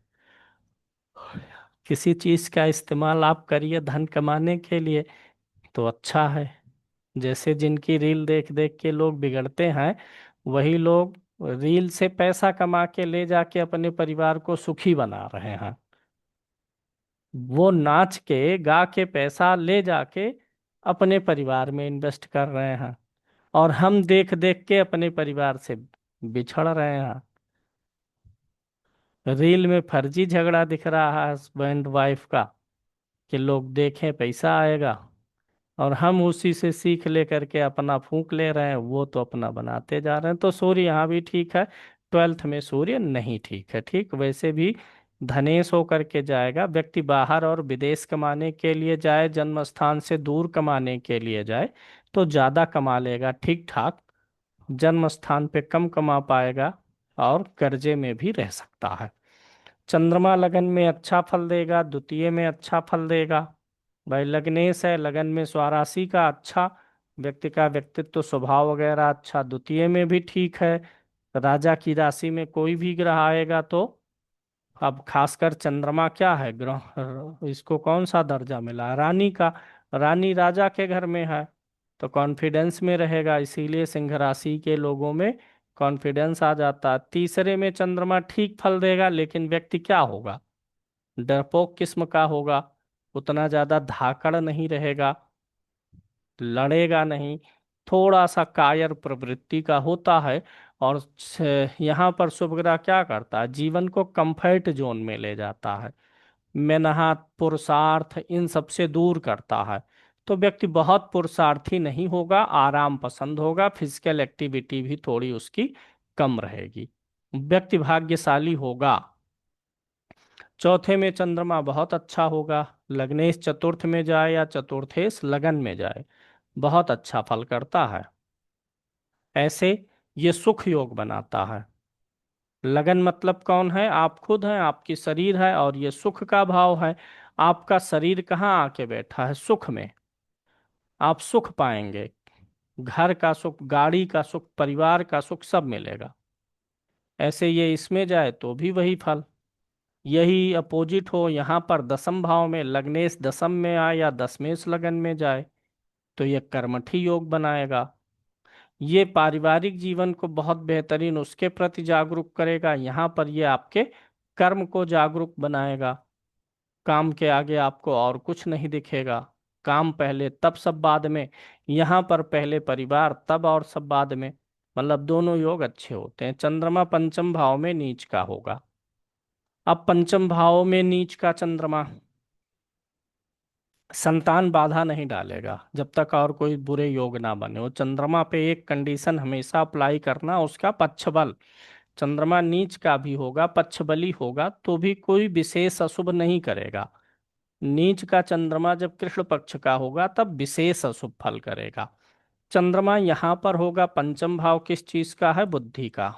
Speaker 1: किसी चीज का इस्तेमाल आप करिए धन कमाने के लिए तो अच्छा है। जैसे जिनकी रील देख देख के लोग बिगड़ते हैं, वही लोग रील से पैसा कमा के ले जाके अपने परिवार को सुखी बना रहे हैं। वो नाच के गा के पैसा ले जाके अपने परिवार में इन्वेस्ट कर रहे हैं, और हम देख देख के अपने परिवार से बिछड़ रहे हैं। रील में फर्जी झगड़ा दिख रहा है हस्बैंड वाइफ का, कि लोग देखें पैसा आएगा, और हम उसी से सीख लेकर के अपना फूंक ले रहे हैं। वो तो अपना बनाते जा रहे हैं। तो सूर्य यहाँ भी ठीक है, 12th में सूर्य नहीं ठीक है। ठीक वैसे भी धनेश होकर के जाएगा। व्यक्ति बाहर और विदेश कमाने के लिए जाए, जन्म स्थान से दूर कमाने के लिए जाए तो ज्यादा कमा लेगा ठीक ठाक, जन्म स्थान पे कम कमा पाएगा और कर्जे में भी रह सकता है। चंद्रमा लगन में अच्छा फल देगा, द्वितीय में अच्छा फल देगा। भाई लग्नेश है, लगन में स्वराशि का अच्छा, व्यक्ति का व्यक्तित्व स्वभाव वगैरह अच्छा, द्वितीय में भी ठीक है। राजा की राशि में कोई भी ग्रह आएगा तो, अब खासकर चंद्रमा क्या है ग्रह, इसको कौन सा दर्जा मिला? रानी का। रानी राजा के घर में है तो कॉन्फिडेंस में रहेगा, इसीलिए सिंह राशि के लोगों में कॉन्फिडेंस आ जाता है। तीसरे में चंद्रमा ठीक फल देगा, लेकिन व्यक्ति क्या होगा? डरपोक किस्म का होगा, उतना ज्यादा धाकड़ नहीं रहेगा, लड़ेगा नहीं, थोड़ा सा कायर प्रवृत्ति का होता है। और यहाँ पर शुभ ग्रह क्या करता है? जीवन को कंफर्ट जोन में ले जाता है, मेहनत पुरुषार्थ इन सब से दूर करता है। तो व्यक्ति बहुत पुरुषार्थी नहीं होगा, आराम पसंद होगा, फिजिकल एक्टिविटी भी थोड़ी उसकी कम रहेगी। व्यक्ति भाग्यशाली होगा। चौथे में चंद्रमा बहुत अच्छा होगा, लग्नेश चतुर्थ में जाए या चतुर्थेश लगन में जाए, बहुत अच्छा फल करता है। ऐसे ये सुख योग बनाता है। लगन मतलब कौन है? आप खुद हैं, आपकी शरीर है, और ये सुख का भाव है। आपका शरीर कहाँ आके बैठा है? सुख में। आप सुख पाएंगे, घर का सुख, गाड़ी का सुख, परिवार का सुख सब मिलेगा। ऐसे ये इसमें जाए तो भी वही फल। यही अपोजिट हो, यहाँ पर दसम भाव में लग्नेश दसम में आए या दसमेश लगन में जाए तो ये कर्मठी योग बनाएगा। ये पारिवारिक जीवन को बहुत बेहतरीन उसके प्रति जागरूक करेगा। यहाँ पर ये आपके कर्म को जागरूक बनाएगा। काम के आगे आपको और कुछ नहीं दिखेगा। काम पहले तब सब बाद में, यहाँ पर पहले परिवार तब और सब बाद में। मतलब दोनों योग अच्छे होते हैं। चंद्रमा पंचम भाव में नीच का होगा। अब पंचम भाव में नीच का चंद्रमा संतान बाधा नहीं डालेगा जब तक और कोई बुरे योग ना बने। वो चंद्रमा पे एक कंडीशन हमेशा अप्लाई करना, उसका पक्ष बल। चंद्रमा नीच का भी होगा, पक्ष बली होगा तो भी कोई विशेष अशुभ नहीं करेगा। नीच का चंद्रमा जब कृष्ण पक्ष का होगा तब विशेष अशुभ फल करेगा। चंद्रमा यहाँ पर होगा पंचम भाव किस चीज का है? बुद्धि का।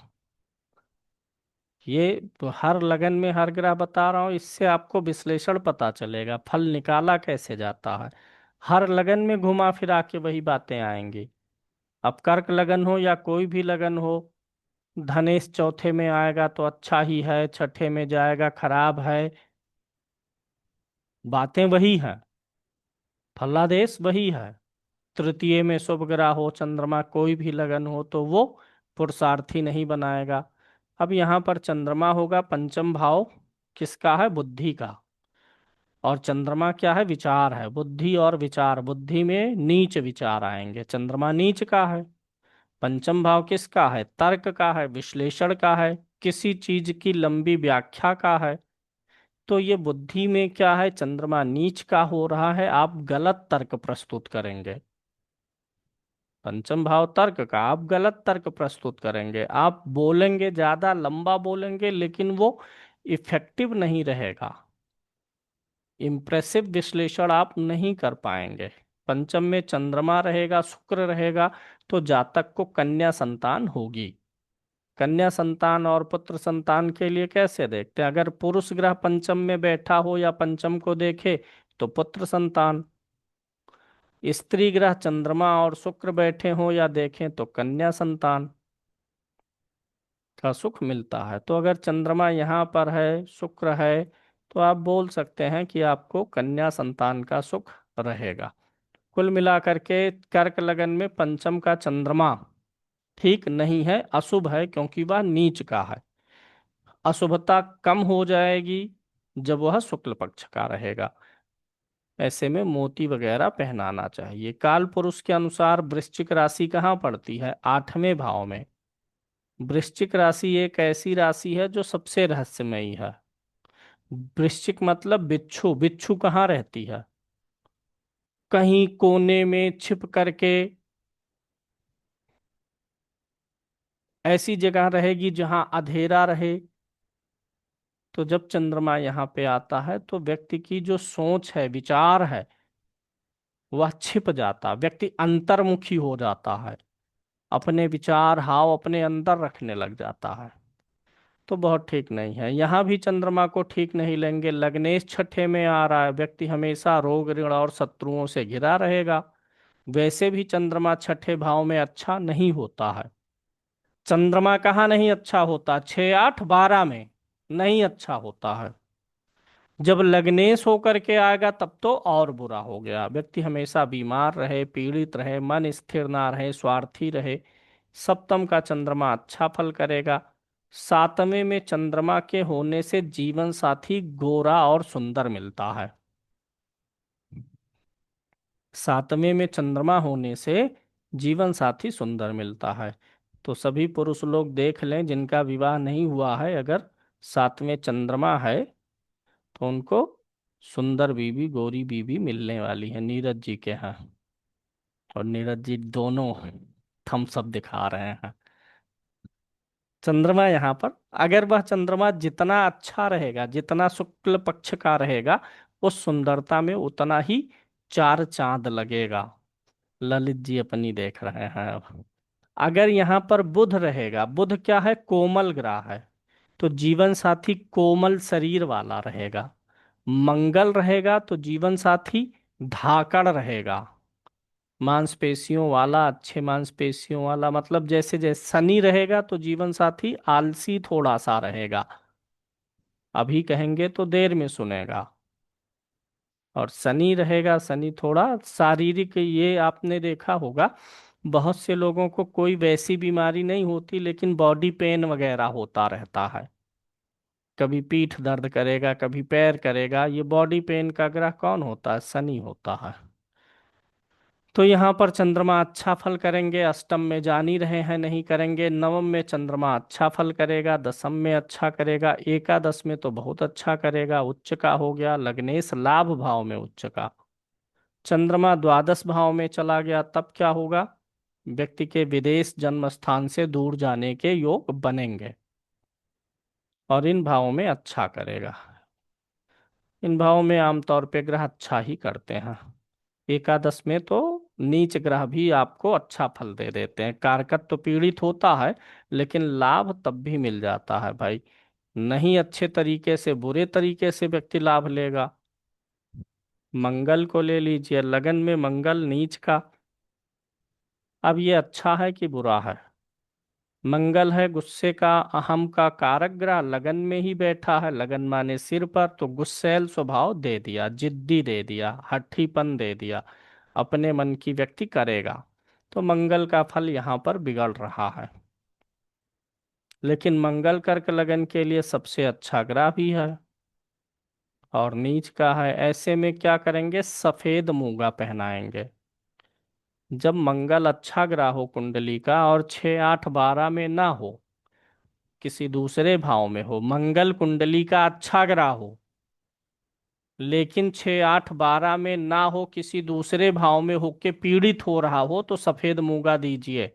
Speaker 1: ये तो हर लगन में हर ग्रह बता रहा हूँ, इससे आपको विश्लेषण पता चलेगा फल निकाला कैसे जाता है। हर लगन में घुमा फिरा के वही बातें आएंगी। अब कर्क लगन हो या कोई भी लगन हो, धनेश चौथे में आएगा तो अच्छा ही है, छठे में जाएगा खराब है, बातें वही हैं, फलादेश वही है। तृतीय में शुभ ग्रह हो चंद्रमा, कोई भी लगन हो तो वो पुरुषार्थी नहीं बनाएगा। अब यहाँ पर चंद्रमा होगा पंचम भाव किसका है? बुद्धि का। और चंद्रमा क्या है? विचार है, बुद्धि और विचार। बुद्धि में नीच विचार आएंगे, चंद्रमा नीच का है। पंचम भाव किसका है? तर्क का है, विश्लेषण का है, किसी चीज की लंबी व्याख्या का है। तो ये बुद्धि में क्या है? चंद्रमा नीच का हो रहा है, आप गलत तर्क प्रस्तुत करेंगे। पंचम भाव तर्क का, आप गलत तर्क प्रस्तुत करेंगे, आप बोलेंगे, ज्यादा लंबा बोलेंगे, लेकिन वो इफेक्टिव नहीं रहेगा। इम्प्रेसिव विश्लेषण आप नहीं कर पाएंगे। पंचम में चंद्रमा रहेगा, शुक्र रहेगा, तो जातक को कन्या संतान होगी। कन्या संतान और पुत्र संतान के लिए कैसे देखते हैं? अगर पुरुष ग्रह पंचम में बैठा हो या पंचम को देखे तो पुत्र संतान। स्त्री ग्रह चंद्रमा और शुक्र बैठे हो या देखें तो कन्या संतान का सुख मिलता है। तो अगर चंद्रमा यहाँ पर है, शुक्र है, तो आप बोल सकते हैं कि आपको कन्या संतान का सुख रहेगा। कुल मिलाकर के कर्क लगन में पंचम का चंद्रमा ठीक नहीं है, अशुभ है, क्योंकि वह नीच का है। अशुभता कम हो जाएगी जब वह शुक्ल पक्ष का रहेगा। ऐसे में मोती वगैरह पहनाना चाहिए। काल पुरुष के अनुसार वृश्चिक राशि कहाँ पड़ती है? 8वें भाव में। वृश्चिक राशि एक ऐसी राशि है जो सबसे रहस्यमयी है। वृश्चिक मतलब बिच्छू। बिच्छू कहाँ रहती है? कहीं कोने में छिप करके, ऐसी जगह रहेगी जहां अंधेरा रहे। तो जब चंद्रमा यहाँ पे आता है तो व्यक्ति की जो सोच है, विचार है, वह छिप जाता, व्यक्ति अंतर्मुखी हो जाता है, अपने विचार हाव अपने अंदर रखने लग जाता है। तो बहुत ठीक नहीं है। यहाँ भी चंद्रमा को ठीक नहीं लेंगे। लग्नेश छठे में आ रहा है, व्यक्ति हमेशा रोग ऋण और शत्रुओं से घिरा रहेगा। वैसे भी चंद्रमा छठे भाव में अच्छा नहीं होता है। चंद्रमा कहाँ नहीं अच्छा होता? 6, 8, 12 में नहीं अच्छा होता है। जब लग्नेश होकर के आएगा तब तो और बुरा हो गया। व्यक्ति हमेशा बीमार रहे, पीड़ित रहे, मन स्थिर ना रहे, स्वार्थी रहे। सप्तम का चंद्रमा अच्छा फल करेगा। 7वें में चंद्रमा के होने से जीवन साथी गोरा और सुंदर मिलता है। 7वें में चंद्रमा होने से जीवन साथी सुंदर मिलता है। तो सभी पुरुष लोग देख लें जिनका विवाह नहीं हुआ है, अगर 7वें चंद्रमा है तो उनको सुंदर बीवी, गोरी बीवी मिलने वाली है। नीरज जी के यहाँ, और नीरज जी दोनों थम्स अप दिखा रहे हैं। चंद्रमा यहाँ पर, अगर वह चंद्रमा जितना अच्छा रहेगा, जितना शुक्ल पक्ष का रहेगा, उस सुंदरता में उतना ही चार चांद लगेगा। ललित जी अपनी देख रहे हैं अब। अगर यहाँ पर बुध रहेगा, बुध क्या है? कोमल ग्रह है, तो जीवन साथी कोमल शरीर वाला रहेगा। मंगल रहेगा तो जीवन साथी धाकड़ रहेगा, मांसपेशियों वाला, अच्छे मांसपेशियों वाला। मतलब जैसे जैसे शनि रहेगा तो जीवन साथी आलसी थोड़ा सा रहेगा, अभी कहेंगे तो देर में सुनेगा। और शनि रहेगा, शनि थोड़ा शारीरिक, ये आपने देखा होगा बहुत से लोगों को कोई वैसी बीमारी नहीं होती लेकिन बॉडी पेन वगैरह होता रहता है। कभी पीठ दर्द करेगा, कभी पैर करेगा। ये बॉडी पेन का ग्रह कौन होता है? शनि होता है। तो यहाँ पर चंद्रमा अच्छा फल करेंगे। अष्टम में जान ही रहे हैं नहीं करेंगे। नवम में चंद्रमा अच्छा फल करेगा, दसम में अच्छा करेगा, एकादश में तो बहुत अच्छा करेगा। उच्च का हो गया, लग्नेश लाभ भाव में उच्च का। चंद्रमा द्वादश भाव में चला गया तब क्या होगा? व्यक्ति के विदेश जन्म स्थान से दूर जाने के योग बनेंगे, और इन भावों में अच्छा करेगा। इन भावों में आमतौर पे ग्रह अच्छा ही करते हैं। एकादश में तो नीच ग्रह भी आपको अच्छा फल दे देते हैं। कारकत तो पीड़ित होता है, लेकिन लाभ तब भी मिल जाता है भाई। नहीं अच्छे तरीके से, बुरे तरीके से व्यक्ति लाभ लेगा। मंगल को ले लीजिए, लगन में मंगल नीच का। अब ये अच्छा है कि बुरा है? मंगल है गुस्से का, अहम का कारक ग्रह, लगन में ही बैठा है। लगन माने सिर पर, तो गुस्सैल स्वभाव दे दिया, जिद्दी दे दिया, हठीपन दे दिया, अपने मन की व्यक्ति करेगा। तो मंगल का फल यहाँ पर बिगड़ रहा है। लेकिन मंगल कर्क लगन के लिए सबसे अच्छा ग्रह भी है। और नीच का है, ऐसे में क्या करेंगे, सफेद मूंगा पहनाएंगे। जब मंगल अच्छा ग्रह हो कुंडली का और 6 8 12 में ना हो, किसी दूसरे भाव में हो, मंगल कुंडली का अच्छा ग्रह हो लेकिन 6 8 12 में ना हो, किसी दूसरे भाव में होके पीड़ित हो रहा हो, तो सफेद मूंगा दीजिए।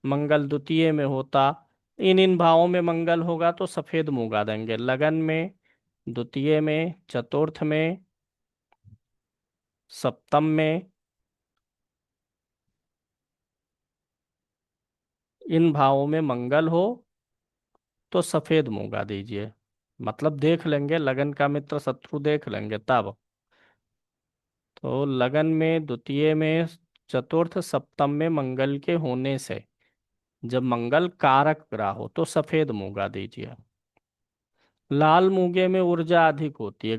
Speaker 1: मंगल द्वितीय में होता, इन इन भावों में मंगल होगा तो सफेद मूंगा देंगे, लगन में, द्वितीय में, चतुर्थ में, सप्तम में, इन भावों में मंगल हो तो सफेद मूंगा दीजिए। मतलब देख लेंगे, लगन का मित्र शत्रु देख लेंगे तब। तो लगन में, द्वितीय में, चतुर्थ सप्तम में मंगल के होने से, जब मंगल कारक ग्रह हो तो सफेद मूंगा दीजिए। लाल मूंगे में ऊर्जा अधिक होती है,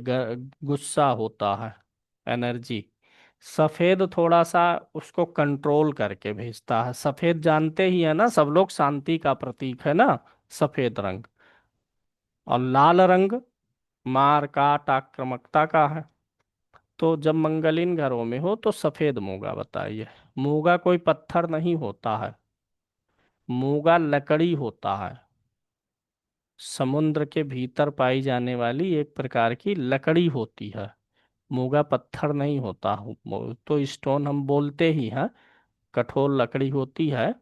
Speaker 1: गुस्सा होता है, एनर्जी। सफेद थोड़ा सा उसको कंट्रोल करके भेजता है। सफेद जानते ही है ना सब लोग, शांति का प्रतीक है ना सफेद रंग। और लाल रंग मार काट आक्रामकता का है। तो जब मंगल इन घरों में हो तो सफेद मूंगा बताइए। मूंगा कोई पत्थर नहीं होता है, मूंगा लकड़ी होता है। समुद्र के भीतर पाई जाने वाली एक प्रकार की लकड़ी होती है। मूंगा पत्थर नहीं होता। तो स्टोन हम बोलते ही हैं, कठोर लकड़ी होती है,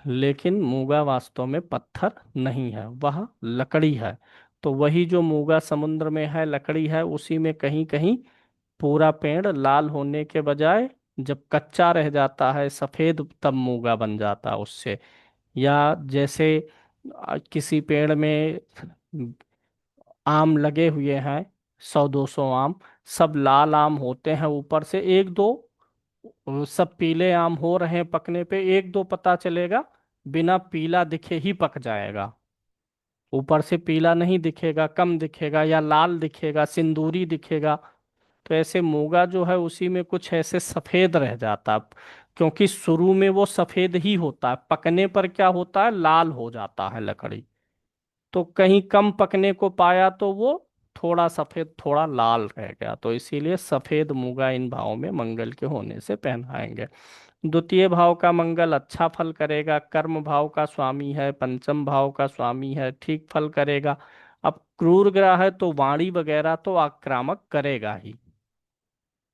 Speaker 1: लेकिन मूंगा वास्तव में पत्थर नहीं है, वह लकड़ी है। तो वही जो मूंगा समुद्र में है, लकड़ी है, उसी में कहीं कहीं पूरा पेड़ लाल होने के बजाय जब कच्चा रह जाता है सफेद, तब मूंगा बन जाता है उससे। या जैसे किसी पेड़ में आम लगे हुए हैं, 100 200 आम, सब लाल आम होते हैं, ऊपर से एक दो सब पीले आम हो रहे हैं, पकने पे एक दो पता चलेगा, बिना पीला दिखे ही पक जाएगा। ऊपर से पीला नहीं दिखेगा, कम दिखेगा, या लाल दिखेगा, सिंदूरी दिखेगा। तो ऐसे मूंगा जो है उसी में कुछ ऐसे सफेद रह जाता, क्योंकि शुरू में वो सफेद ही होता है, पकने पर क्या होता है, लाल हो जाता है लकड़ी। तो कहीं कम पकने को पाया तो वो थोड़ा सफेद थोड़ा लाल रह गया, तो इसीलिए सफेद मूंगा इन भावों में मंगल के होने से पहनाएंगे। द्वितीय भाव का मंगल अच्छा फल करेगा, कर्म भाव का स्वामी है, पंचम भाव का स्वामी है, ठीक फल करेगा। अब क्रूर ग्रह है तो वाणी वगैरह तो आक्रामक करेगा ही,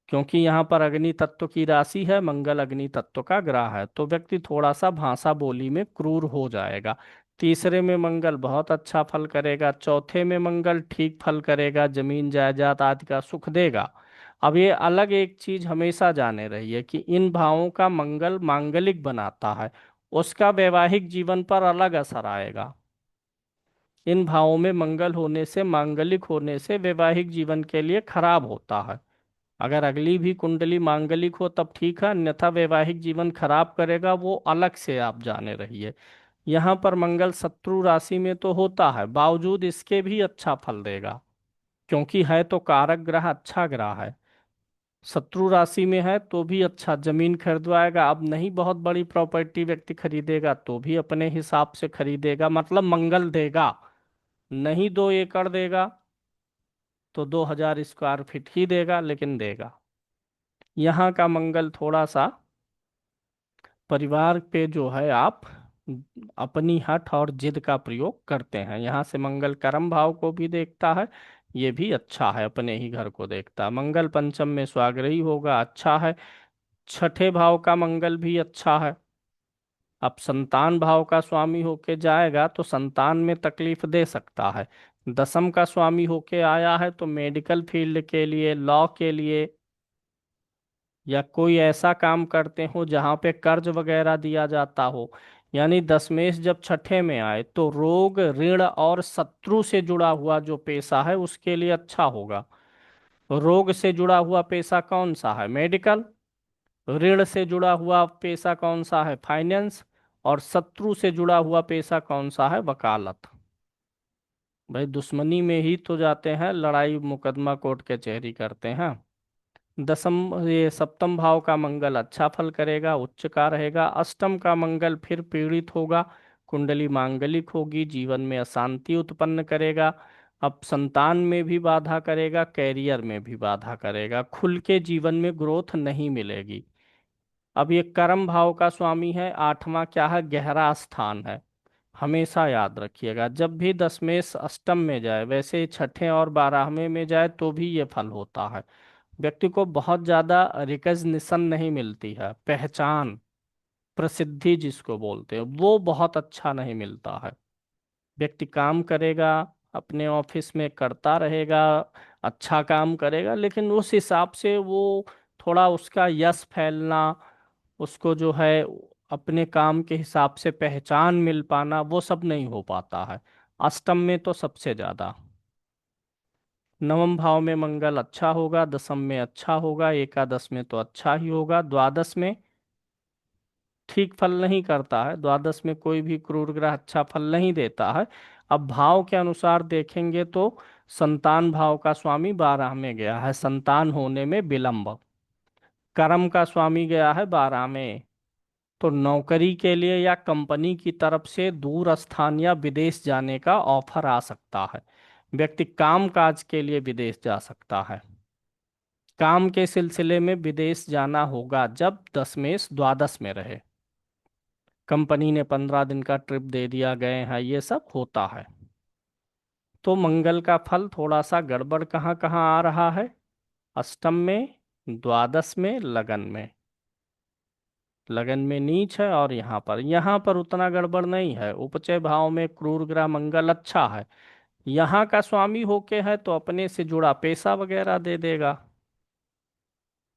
Speaker 1: क्योंकि यहाँ पर अग्नि तत्व की राशि है, मंगल अग्नि तत्व का ग्रह है, तो व्यक्ति थोड़ा सा भाषा बोली में क्रूर हो जाएगा। तीसरे में मंगल बहुत अच्छा फल करेगा, चौथे में मंगल ठीक फल करेगा, जमीन जायदाद आदि का सुख देगा। अब ये अलग एक चीज हमेशा जाने रहिए कि इन भावों का मंगल मांगलिक बनाता है, उसका वैवाहिक जीवन पर अलग असर आएगा। इन भावों में मंगल होने से, मांगलिक होने से वैवाहिक जीवन के लिए खराब होता है। अगर अगली भी कुंडली मांगलिक हो तब ठीक है, अन्यथा वैवाहिक जीवन खराब करेगा, वो अलग से आप जाने रहिए। यहाँ पर मंगल शत्रु राशि में तो होता है, बावजूद इसके भी अच्छा फल देगा, क्योंकि है तो कारक ग्रह, अच्छा ग्रह है। शत्रु राशि में है तो भी अच्छा, जमीन खरीदवाएगा, अब नहीं बहुत बड़ी प्रॉपर्टी व्यक्ति खरीदेगा तो भी अपने हिसाब से खरीदेगा, मतलब मंगल देगा। नहीं 2 एकड़ देगा तो 2000 स्क्वायर फीट ही देगा, लेकिन देगा। यहाँ का मंगल थोड़ा सा परिवार पे जो है, आप अपनी हठ और जिद का प्रयोग करते हैं। यहाँ से मंगल कर्म भाव को भी देखता है, ये भी अच्छा है, अपने ही घर को देखता है। मंगल पंचम में स्वाग्रही होगा, अच्छा है। छठे भाव का मंगल भी अच्छा है। अब संतान भाव का स्वामी होके जाएगा तो संतान में तकलीफ दे सकता है। दसम का स्वामी होके आया है तो मेडिकल फील्ड के लिए, लॉ के लिए, या कोई ऐसा काम करते हो जहां पे कर्ज वगैरह दिया जाता हो। यानी दशमेश जब छठे में आए तो रोग ऋण और शत्रु से जुड़ा हुआ जो पेशा है उसके लिए अच्छा होगा। रोग से जुड़ा हुआ पेशा कौन सा है, मेडिकल। ऋण से जुड़ा हुआ पेशा कौन सा है, फाइनेंस। और शत्रु से जुड़ा हुआ पेशा कौन सा है, वकालत। भाई दुश्मनी में ही तो जाते हैं, लड़ाई मुकदमा कोर्ट कचहरी करते हैं। दसम ये सप्तम भाव का मंगल अच्छा फल करेगा, उच्च का रहेगा। अष्टम का मंगल फिर पीड़ित होगा, कुंडली मांगलिक होगी, जीवन में अशांति उत्पन्न करेगा। अब संतान में भी बाधा करेगा, कैरियर में भी बाधा करेगा, खुल के जीवन में ग्रोथ नहीं मिलेगी। अब ये कर्म भाव का स्वामी है, आठवां क्या है, गहरा स्थान है। हमेशा याद रखिएगा, जब भी दशमेश अष्टम में जाए, वैसे ही छठे और बारहवें में जाए तो भी ये फल होता है। व्यक्ति को बहुत ज्यादा रिकग्निशन नहीं मिलती है, पहचान, प्रसिद्धि जिसको बोलते हैं, वो बहुत अच्छा नहीं मिलता है। व्यक्ति काम करेगा, अपने ऑफिस में करता रहेगा, अच्छा काम करेगा, लेकिन उस हिसाब से वो थोड़ा उसका यश फैलना, उसको जो है अपने काम के हिसाब से पहचान मिल पाना, वो सब नहीं हो पाता है। अष्टम में तो सबसे ज्यादा। नवम भाव में मंगल अच्छा होगा, दसम में अच्छा होगा, एकादश में तो अच्छा ही होगा, द्वादश में ठीक फल नहीं करता है। द्वादश में कोई भी क्रूर ग्रह अच्छा फल नहीं देता है। अब भाव के अनुसार देखेंगे तो संतान भाव का स्वामी 12 में गया है, संतान होने में विलंब। कर्म का स्वामी गया है 12 में, तो नौकरी के लिए या कंपनी की तरफ से दूर स्थान या विदेश जाने का ऑफर आ सकता है। व्यक्ति काम काज के लिए विदेश जा सकता है। काम के सिलसिले में विदेश जाना होगा जब दशमेश द्वादश में रहे। कंपनी ने 15 दिन का ट्रिप दे दिया, गए हैं, ये सब होता है। तो मंगल का फल थोड़ा सा गड़बड़ कहाँ कहाँ आ रहा है, अष्टम में, द्वादश में, लगन में। लगन में नीच है, और यहाँ पर उतना गड़बड़ नहीं है। उपचय भाव में क्रूर ग्रह मंगल अच्छा है, यहाँ का स्वामी होके है तो अपने से जुड़ा पैसा वगैरह दे देगा,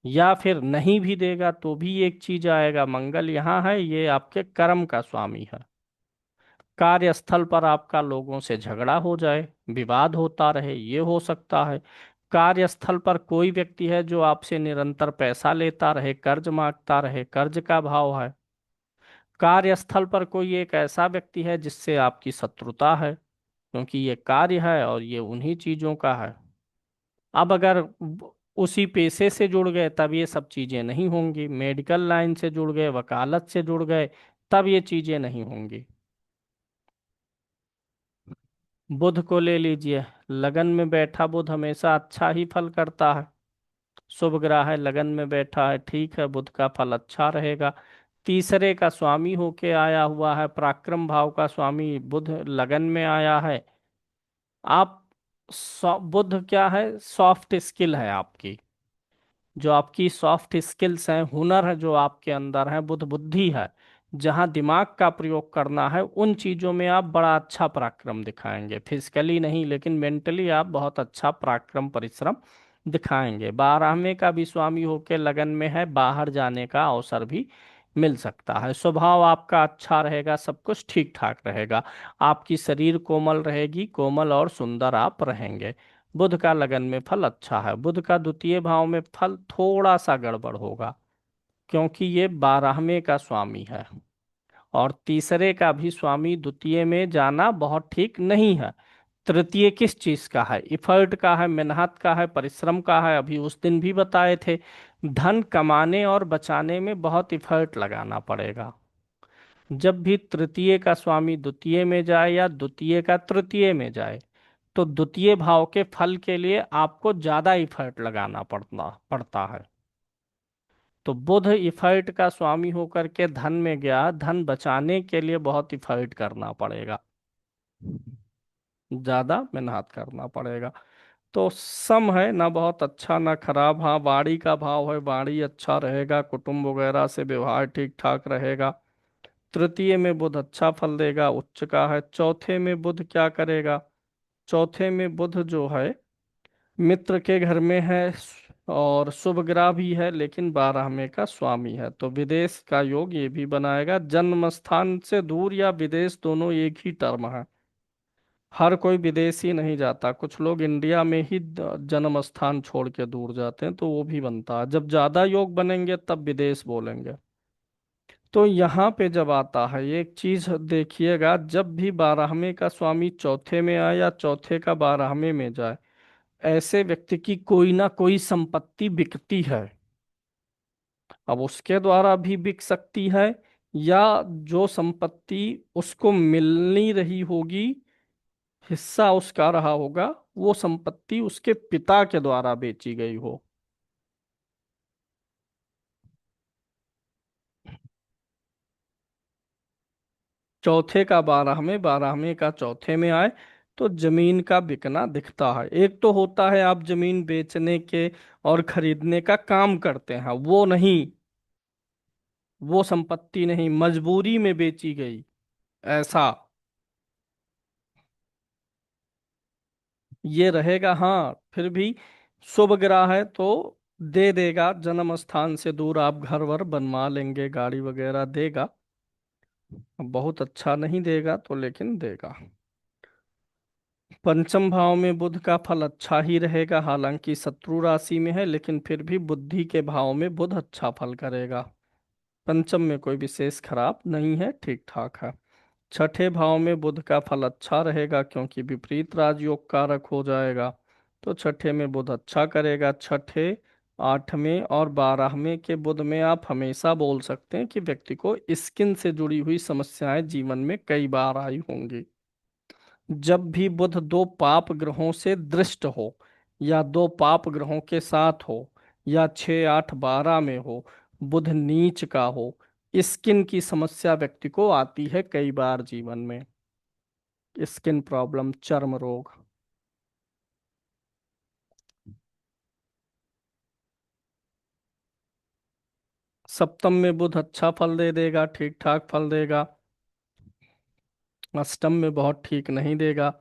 Speaker 1: या फिर नहीं भी देगा तो भी एक चीज आएगा, मंगल यहाँ है, ये आपके कर्म का स्वामी है। कार्यस्थल पर आपका लोगों से झगड़ा हो जाए, विवाद होता रहे, ये हो सकता है। कार्यस्थल पर कोई व्यक्ति है जो आपसे निरंतर पैसा लेता रहे, कर्ज मांगता रहे, कर्ज का भाव है। कार्यस्थल पर कोई एक ऐसा व्यक्ति है जिससे आपकी शत्रुता है, क्योंकि ये कार्य है और ये उन्हीं चीजों का है। अब अगर उसी पेशे से जुड़ गए तब ये सब चीजें नहीं होंगी, मेडिकल लाइन से जुड़ गए, वकालत से जुड़ गए, तब ये चीजें नहीं होंगी। बुध को ले लीजिए, लगन में बैठा बुध हमेशा अच्छा ही फल करता है। शुभ ग्रह है, लगन में बैठा है, ठीक है, बुध का फल अच्छा रहेगा। तीसरे का स्वामी होके आया हुआ है, पराक्रम भाव का स्वामी बुध लगन में आया है। आप बुध क्या है, सॉफ्ट स्किल है आपकी, जो आपकी सॉफ्ट स्किल्स हैं, हुनर है जो आपके अंदर है, बुद्ध बुद्धि है, जहाँ दिमाग का प्रयोग करना है, उन चीजों में आप बड़ा अच्छा पराक्रम दिखाएंगे। फिजिकली नहीं, लेकिन मेंटली आप बहुत अच्छा पराक्रम परिश्रम दिखाएंगे। 12वें का भी स्वामी होके लगन में है, बाहर जाने का अवसर भी मिल सकता है। स्वभाव आपका अच्छा रहेगा, सब कुछ ठीक ठाक रहेगा, आपकी शरीर कोमल रहेगी, कोमल और सुंदर आप रहेंगे। बुध का लगन में फल अच्छा है। बुध का द्वितीय भाव में फल थोड़ा सा गड़बड़ होगा, क्योंकि ये 12वें का स्वामी है, और तीसरे का भी स्वामी द्वितीय में जाना बहुत ठीक नहीं है। तृतीय किस चीज का है, इफर्ट का है, मेहनत का है, परिश्रम का है, अभी उस दिन भी बताए थे। धन कमाने और बचाने में बहुत इफर्ट लगाना पड़ेगा। जब भी तृतीय का स्वामी द्वितीय में जाए या द्वितीय का तृतीय में जाए, तो द्वितीय भाव के फल के लिए आपको ज्यादा इफर्ट लगाना पड़ता पड़ता है। तो बुध इफर्ट का स्वामी होकर के धन में गया, धन बचाने के लिए बहुत इफर्ट करना पड़ेगा, ज्यादा मेहनत करना पड़ेगा। तो सम है ना, बहुत अच्छा ना खराब। हाँ, वाणी का भाव है, वाणी अच्छा रहेगा, कुटुंब वगैरह से व्यवहार ठीक ठाक रहेगा। तृतीय में बुध अच्छा फल देगा, उच्च का है। चौथे में बुध क्या करेगा, चौथे में बुध जो है मित्र के घर में है, और शुभ ग्रह भी है, लेकिन 12वें का स्वामी है, तो विदेश का योग ये भी बनाएगा। जन्म स्थान से दूर या विदेश दोनों एक ही टर्म है। हर कोई विदेश ही नहीं जाता, कुछ लोग इंडिया में ही जन्म स्थान छोड़ के दूर जाते हैं, तो वो भी बनता है। जब ज्यादा योग बनेंगे तब विदेश बोलेंगे। तो यहाँ पे जब आता है, एक चीज देखिएगा, जब भी 12वें का स्वामी चौथे में आए या चौथे का 12वें में जाए, ऐसे व्यक्ति की कोई ना कोई संपत्ति बिकती है। अब उसके द्वारा भी बिक सकती है, या जो संपत्ति उसको मिलनी रही होगी हिस्सा उसका रहा होगा, वो संपत्ति उसके पिता के द्वारा बेची गई हो। चौथे का बारहवें, बारहवें का चौथे में आए तो जमीन का बिकना दिखता है। एक तो होता है आप जमीन बेचने के और खरीदने का काम करते हैं, वो नहीं, वो संपत्ति नहीं, मजबूरी में बेची गई, ऐसा ये रहेगा। हाँ फिर भी शुभ ग्रह है तो दे देगा, जन्म स्थान से दूर आप घर वर बनवा लेंगे, गाड़ी वगैरह देगा। बहुत अच्छा नहीं देगा तो, लेकिन देगा। पंचम भाव में बुध का फल अच्छा ही रहेगा, हालांकि शत्रु राशि में है, लेकिन फिर भी बुद्धि के भाव में बुध अच्छा फल करेगा। पंचम में कोई विशेष खराब नहीं है, ठीक ठाक है। छठे भाव में बुध का फल अच्छा रहेगा, क्योंकि विपरीत राजयोग कारक हो जाएगा, तो छठे में बुध अच्छा करेगा। छठे, आठवें और बारहवें के बुध में आप हमेशा बोल सकते हैं कि व्यक्ति को स्किन से जुड़ी हुई समस्याएं जीवन में कई बार आई होंगी। जब भी बुध दो पाप ग्रहों से दृष्ट हो, या दो पाप ग्रहों के साथ हो, या 6, 8, 12 में हो, बुध नीच का हो, स्किन की समस्या व्यक्ति को आती है कई बार जीवन में। स्किन प्रॉब्लम, चर्म रोग। सप्तम में बुध अच्छा फल दे देगा, ठीक ठाक फल देगा। अष्टम में बहुत ठीक नहीं देगा।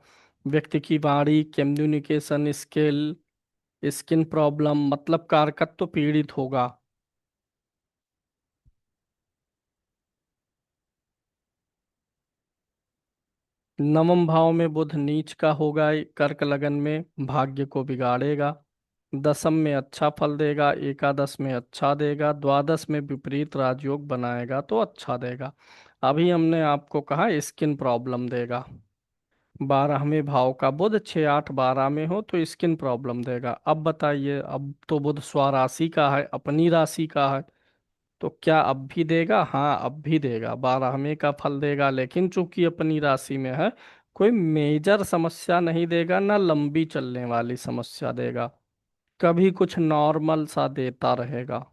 Speaker 1: व्यक्ति की वाणी, कम्युनिकेशन स्किल, स्किन प्रॉब्लम, मतलब कारकत्व पीड़ित होगा। नवम भाव में बुध नीच का होगा, कर्क लगन में भाग्य को बिगाड़ेगा। दसम में अच्छा फल देगा, एकादश में अच्छा देगा, द्वादश में विपरीत राजयोग बनाएगा तो अच्छा देगा। अभी हमने आपको कहा स्किन प्रॉब्लम देगा। बारहवें भाव का बुध 6, 8, 12 में हो तो स्किन प्रॉब्लम देगा। अब बताइए, अब तो बुध स्वराशि का है, अपनी राशि का है, तो क्या अब भी देगा? हाँ अब भी देगा, बारहवें का फल देगा, लेकिन चूंकि अपनी राशि में है, कोई मेजर समस्या नहीं देगा, ना लंबी चलने वाली समस्या देगा। कभी कुछ नॉर्मल सा देता रहेगा,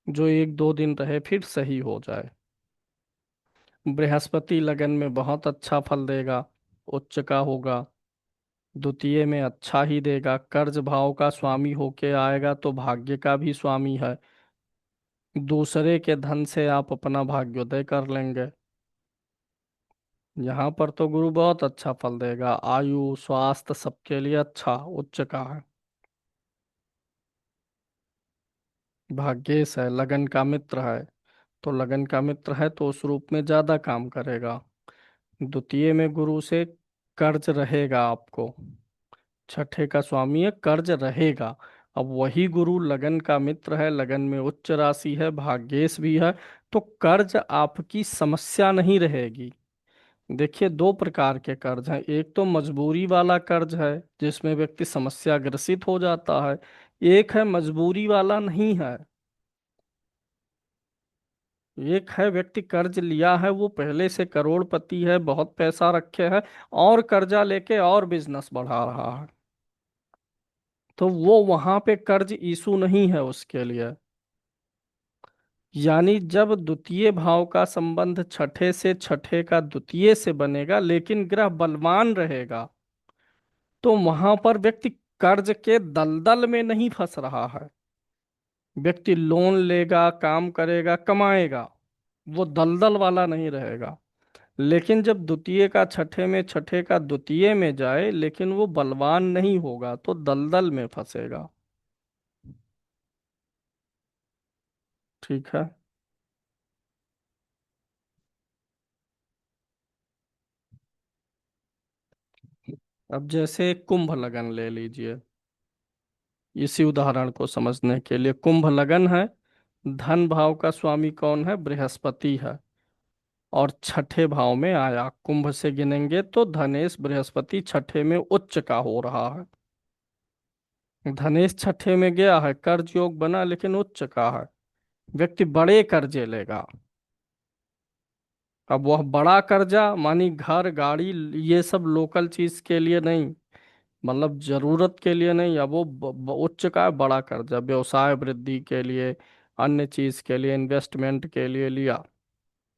Speaker 1: जो 1, 2 दिन रहे फिर सही हो जाए। बृहस्पति लगन में बहुत अच्छा फल देगा, उच्च का होगा। द्वितीय में अच्छा ही देगा, कर्ज भाव का स्वामी होके आएगा तो भाग्य का भी स्वामी है। दूसरे के धन से आप अपना भाग्योदय कर लेंगे। यहाँ पर तो गुरु बहुत अच्छा फल देगा, आयु स्वास्थ्य सबके लिए अच्छा, उच्च का है। भाग्येश है, लगन का मित्र है, तो लगन का मित्र है तो उस रूप में ज्यादा काम करेगा। द्वितीय में गुरु से कर्ज रहेगा आपको, छठे का स्वामी है, कर्ज रहेगा। अब वही गुरु लगन का मित्र है, लगन में उच्च राशि है, भाग्येश भी है, तो कर्ज आपकी समस्या नहीं रहेगी। देखिए दो प्रकार के कर्ज हैं, एक तो मजबूरी वाला कर्ज है जिसमें व्यक्ति समस्या ग्रसित हो जाता है, एक है मजबूरी वाला नहीं है। एक है व्यक्ति कर्ज लिया है, वो पहले से करोड़पति है, बहुत पैसा रखे है, और कर्जा लेके और बिजनेस बढ़ा रहा है, तो वो वहां पे कर्ज इशू नहीं है उसके लिए। यानी जब द्वितीय भाव का संबंध छठे से, छठे का द्वितीय से बनेगा, लेकिन ग्रह बलवान रहेगा, तो वहां पर व्यक्ति कर्ज के दलदल में नहीं फंस रहा है। व्यक्ति लोन लेगा, काम करेगा, कमाएगा, वो दलदल वाला नहीं रहेगा। लेकिन जब द्वितीय का छठे में, छठे का द्वितीय में जाए, लेकिन वो बलवान नहीं होगा तो दलदल में फंसेगा। ठीक है। अब जैसे कुंभ लगन ले लीजिए, इसी उदाहरण को समझने के लिए, कुंभ लगन है, धन भाव का स्वामी कौन है? बृहस्पति है, और छठे भाव में आया, कुंभ से गिनेंगे तो धनेश बृहस्पति छठे में उच्च का हो रहा है। धनेश छठे में गया है, कर्ज योग बना, लेकिन उच्च का है। व्यक्ति बड़े कर्जे लेगा, अब वह बड़ा कर्जा मानी घर गाड़ी, ये सब लोकल चीज के लिए नहीं, मतलब जरूरत के लिए नहीं। अब वो उच्च का है, बड़ा कर्जा व्यवसाय वृद्धि के लिए, अन्य चीज के लिए, इन्वेस्टमेंट के लिए लिया।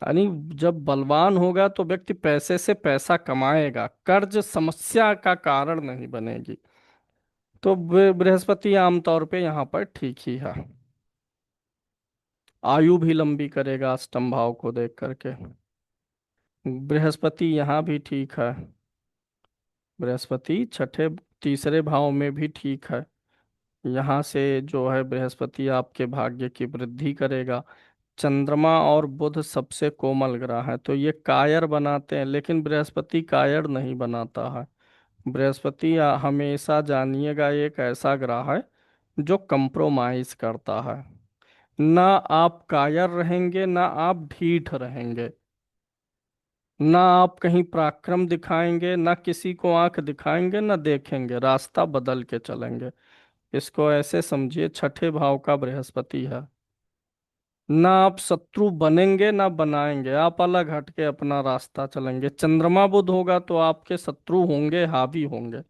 Speaker 1: यानी जब बलवान होगा तो व्यक्ति पैसे से पैसा कमाएगा, कर्ज समस्या का कारण नहीं बनेगी। तो बृहस्पति आमतौर पे यहाँ पर ठीक ही है। आयु भी लंबी करेगा अष्टम भाव को देख करके। बृहस्पति यहाँ भी ठीक है। बृहस्पति छठे तीसरे भाव में भी ठीक है। यहाँ से जो है बृहस्पति आपके भाग्य की वृद्धि करेगा। चंद्रमा और बुध सबसे कोमल ग्रह है, तो ये कायर बनाते हैं, लेकिन बृहस्पति कायर नहीं बनाता है। बृहस्पति हमेशा जानिएगा एक ऐसा ग्रह है जो कंप्रोमाइज करता है। ना आप कायर रहेंगे ना आप ढीठ रहेंगे, ना आप कहीं पराक्रम दिखाएंगे, ना किसी को आंख दिखाएंगे, ना देखेंगे, रास्ता बदल के चलेंगे। इसको ऐसे समझिए, छठे भाव का बृहस्पति है। ना आप शत्रु बनेंगे ना बनाएंगे, आप अलग हटके अपना रास्ता चलेंगे। चंद्रमा बुध होगा तो आपके शत्रु होंगे, हावी होंगे।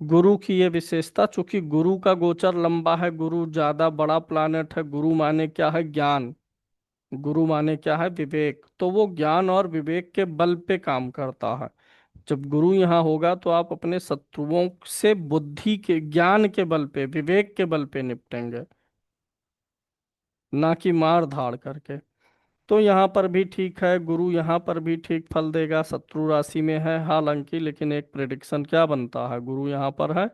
Speaker 1: गुरु की ये विशेषता, चूंकि गुरु का गोचर लंबा है, गुरु ज्यादा बड़ा प्लानेट है। गुरु माने क्या है? ज्ञान। गुरु माने क्या है? विवेक। तो वो ज्ञान और विवेक के बल पे काम करता है। जब गुरु यहाँ होगा तो आप अपने शत्रुओं से बुद्धि के, ज्ञान के बल पे, विवेक के बल पे निपटेंगे, ना कि मार धाड़ करके। तो यहाँ पर भी ठीक है, गुरु यहाँ पर भी ठीक फल देगा, शत्रु राशि में है हालांकि, लेकिन एक प्रिडिक्शन क्या बनता है, गुरु यहाँ पर है।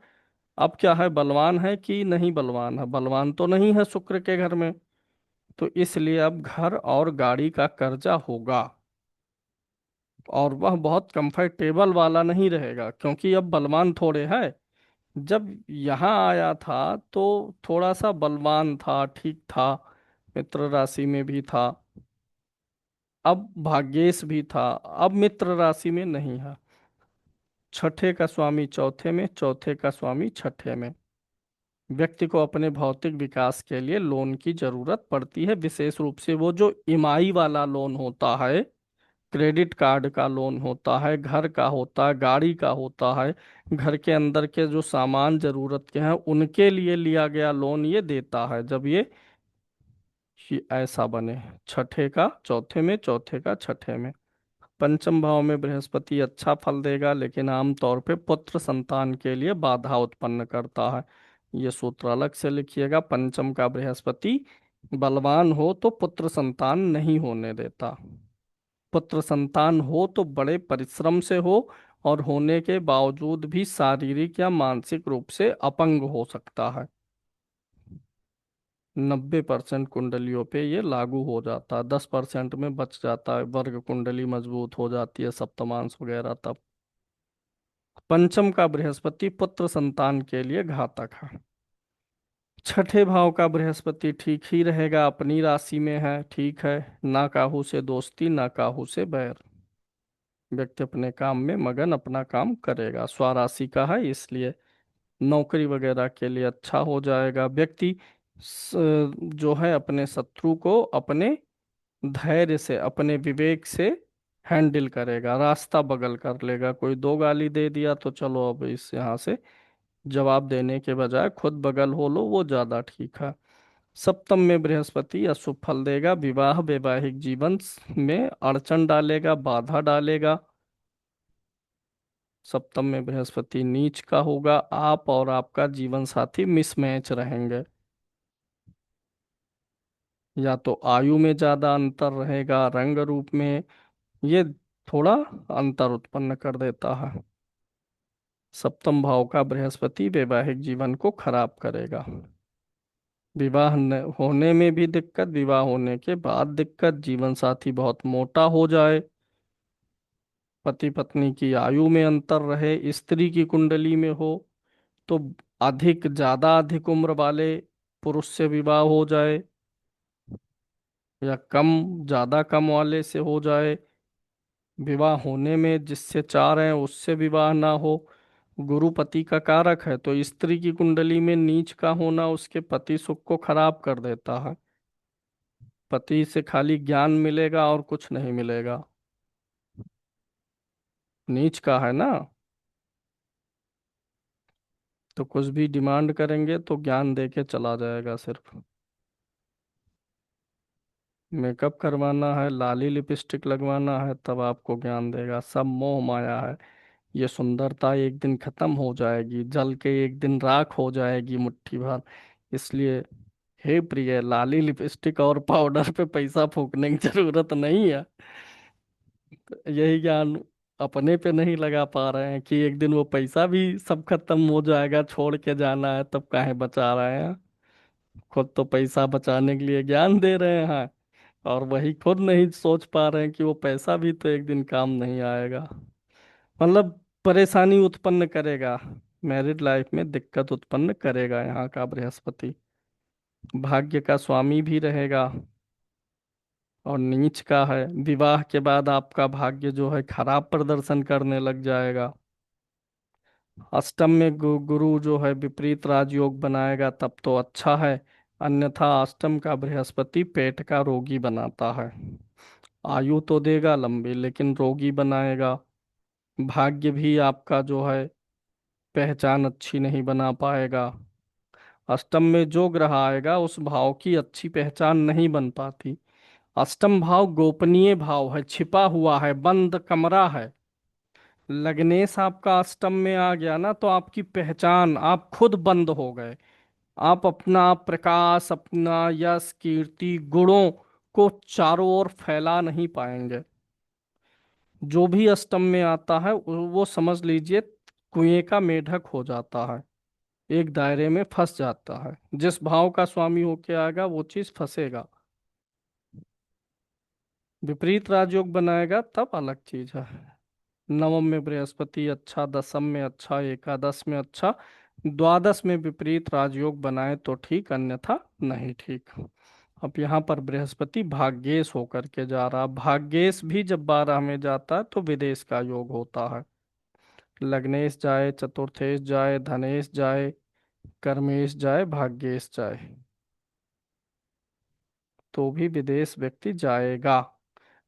Speaker 1: अब क्या है, बलवान है कि नहीं बलवान है? बलवान तो नहीं है शुक्र के घर में। तो इसलिए अब घर और गाड़ी का कर्जा होगा, और वह बहुत कंफर्टेबल वाला नहीं रहेगा, क्योंकि अब बलवान थोड़े है। जब यहाँ आया था तो थोड़ा सा बलवान था, ठीक था, मित्र राशि में भी था, अब भाग्येश भी था, अब मित्र राशि में नहीं है। छठे का स्वामी चौथे में, चौथे का स्वामी छठे में। व्यक्ति को अपने भौतिक विकास के लिए लोन की जरूरत पड़ती है, विशेष रूप से वो जो ईएमआई वाला लोन होता है, क्रेडिट कार्ड का लोन होता है, घर का होता है, गाड़ी का होता है, घर के अंदर के जो सामान जरूरत के हैं उनके लिए लिया गया लोन ये देता है, जब ये ऐसा बने। छठे का चौथे में, चौथे का छठे में। पंचम भाव में बृहस्पति अच्छा फल देगा, लेकिन आमतौर पे पुत्र संतान के लिए बाधा उत्पन्न करता है। ये सूत्र अलग से लिखिएगा, पंचम का बृहस्पति बलवान हो तो पुत्र संतान नहीं होने देता। पुत्र संतान हो तो बड़े परिश्रम से हो, और होने के बावजूद भी शारीरिक या मानसिक रूप से अपंग हो सकता है। 90% कुंडलियों पे ये लागू हो जाता है, 10% में बच जाता है, वर्ग कुंडली मजबूत हो जाती है, सप्तमांश वगैरह तब। पंचम का बृहस्पति पुत्र संतान के लिए घातक है। छठे भाव का बृहस्पति ठीक ही रहेगा, अपनी राशि में है, ठीक है। ना काहू से दोस्ती ना काहू से बैर। व्यक्ति अपने काम में मगन अपना काम करेगा, स्वराशि का है इसलिए नौकरी वगैरह के लिए अच्छा हो जाएगा। व्यक्ति जो है अपने शत्रु को अपने धैर्य से, अपने विवेक से हैंडल करेगा, रास्ता बगल कर लेगा। कोई दो गाली दे दिया तो चलो अब इस यहाँ से जवाब देने के बजाय खुद बगल हो लो, वो ज्यादा ठीक है। सप्तम में बृहस्पति अशुभ फल देगा, विवाह वैवाहिक जीवन में अड़चन डालेगा, बाधा डालेगा। सप्तम में बृहस्पति नीच का होगा, आप और आपका जीवन साथी मिसमैच रहेंगे। या तो आयु में ज्यादा अंतर रहेगा, रंग रूप में ये थोड़ा अंतर उत्पन्न कर देता है। सप्तम भाव का बृहस्पति वैवाहिक जीवन को खराब करेगा। विवाह होने में भी दिक्कत, विवाह होने के बाद दिक्कत, जीवन साथी बहुत मोटा हो जाए, पति पत्नी की आयु में अंतर रहे, स्त्री की कुंडली में हो तो अधिक, ज्यादा अधिक उम्र वाले पुरुष से विवाह हो जाए, या कम, ज्यादा कम वाले से हो जाए। विवाह होने में जिससे चाह रहे हैं उससे विवाह ना हो। गुरु पति का कारक है, तो स्त्री की कुंडली में नीच का होना उसके पति सुख को खराब कर देता है। पति से खाली ज्ञान मिलेगा और कुछ नहीं मिलेगा। नीच का है ना। तो कुछ भी डिमांड करेंगे तो ज्ञान दे के चला जाएगा सिर्फ। मेकअप करवाना है, लाली लिपस्टिक लगवाना है, तब आपको ज्ञान देगा। सब मोह माया है। ये सुंदरता एक दिन खत्म हो जाएगी, जल के एक दिन राख हो जाएगी मुट्ठी भर। इसलिए हे प्रिय, लाली लिपस्टिक और पाउडर पे पैसा फूकने की जरूरत नहीं है। यही ज्ञान अपने पे नहीं लगा पा रहे हैं कि एक दिन वो पैसा भी सब खत्म हो जाएगा, छोड़ के जाना है, तब काहे बचा रहे हैं। खुद तो पैसा बचाने के लिए ज्ञान दे रहे हैं, और वही खुद नहीं सोच पा रहे हैं कि वो पैसा भी तो एक दिन काम नहीं आएगा। मतलब परेशानी उत्पन्न करेगा, मैरिड लाइफ में दिक्कत उत्पन्न करेगा यहाँ का बृहस्पति। भाग्य का स्वामी भी रहेगा, और नीच का है। विवाह के बाद आपका भाग्य जो है खराब प्रदर्शन करने लग जाएगा। अष्टम में गुरु जो है विपरीत राजयोग बनाएगा, तब तो अच्छा है। अन्यथा अष्टम का बृहस्पति पेट का रोगी बनाता है। आयु तो देगा लंबी, लेकिन रोगी बनाएगा। भाग्य भी आपका जो है पहचान अच्छी नहीं बना पाएगा। अष्टम में जो ग्रह आएगा उस भाव की अच्छी पहचान नहीं बन पाती। अष्टम भाव गोपनीय भाव है, छिपा हुआ है, बंद कमरा है। लग्नेश आपका अष्टम में आ गया ना, तो आपकी पहचान, आप खुद बंद हो गए। आप अपना प्रकाश, अपना यश, कीर्ति, गुणों को चारों ओर फैला नहीं पाएंगे। जो भी अष्टम में आता है वो समझ लीजिए कुएं का मेढक हो जाता है, एक दायरे में फंस जाता है। जिस भाव का स्वामी होके आएगा वो चीज फंसेगा। विपरीत राजयोग बनाएगा तब अलग चीज है। नवम में बृहस्पति अच्छा, दसम में अच्छा, एकादश में अच्छा, द्वादश में विपरीत राजयोग बनाए तो ठीक, अन्यथा नहीं ठीक। अब यहाँ पर बृहस्पति भाग्येश होकर के जा रहा। भाग्येश भी जब 12 में जाता है तो विदेश का योग होता है। लग्नेश जाए, चतुर्थेश जाए, धनेश जाए, कर्मेश जाए, भाग्येश जाए, तो भी विदेश व्यक्ति जाएगा।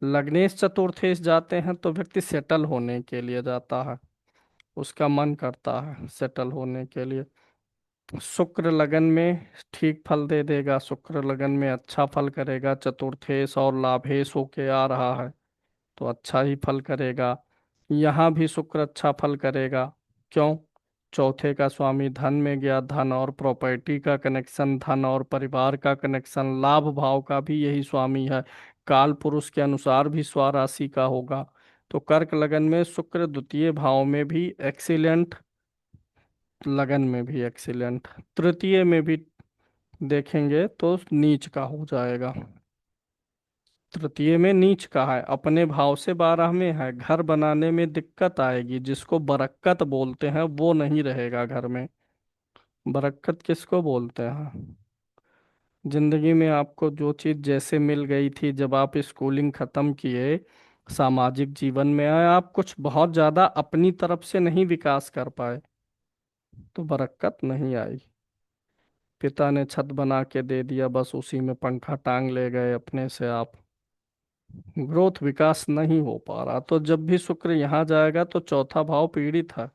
Speaker 1: लग्नेश चतुर्थेश जाते हैं तो व्यक्ति सेटल होने के लिए जाता है, उसका मन करता है सेटल होने के लिए। शुक्र लगन में ठीक फल दे देगा, शुक्र लगन में अच्छा फल करेगा। चतुर्थेश और लाभेश होके आ रहा है तो अच्छा ही फल करेगा। यहाँ भी शुक्र अच्छा फल करेगा। क्यों? चौथे का स्वामी धन में गया, धन और प्रॉपर्टी का कनेक्शन, धन और परिवार का कनेक्शन। लाभ भाव का भी यही स्वामी है, काल पुरुष के अनुसार भी स्वराशि का होगा। तो कर्क लगन में शुक्र द्वितीय भाव में भी एक्सीलेंट, लगन में भी एक्सीलेंट, तृतीय में भी देखेंगे तो नीच का हो जाएगा। तृतीय में नीच का है, अपने भाव से 12 में है। घर बनाने में दिक्कत आएगी, जिसको बरक्कत बोलते हैं वो नहीं रहेगा घर में। बरक्कत किसको बोलते हैं? जिंदगी में आपको जो चीज जैसे मिल गई थी जब आप स्कूलिंग खत्म किए, सामाजिक जीवन में आए, आप कुछ बहुत ज्यादा अपनी तरफ से नहीं विकास कर पाए, तो बरक्कत नहीं आई। पिता ने छत बना के दे दिया, बस उसी में पंखा टांग ले गए अपने से आप। ग्रोथ, विकास नहीं हो पा रहा। तो जब भी शुक्र यहाँ जाएगा तो चौथा भाव पीड़ित है,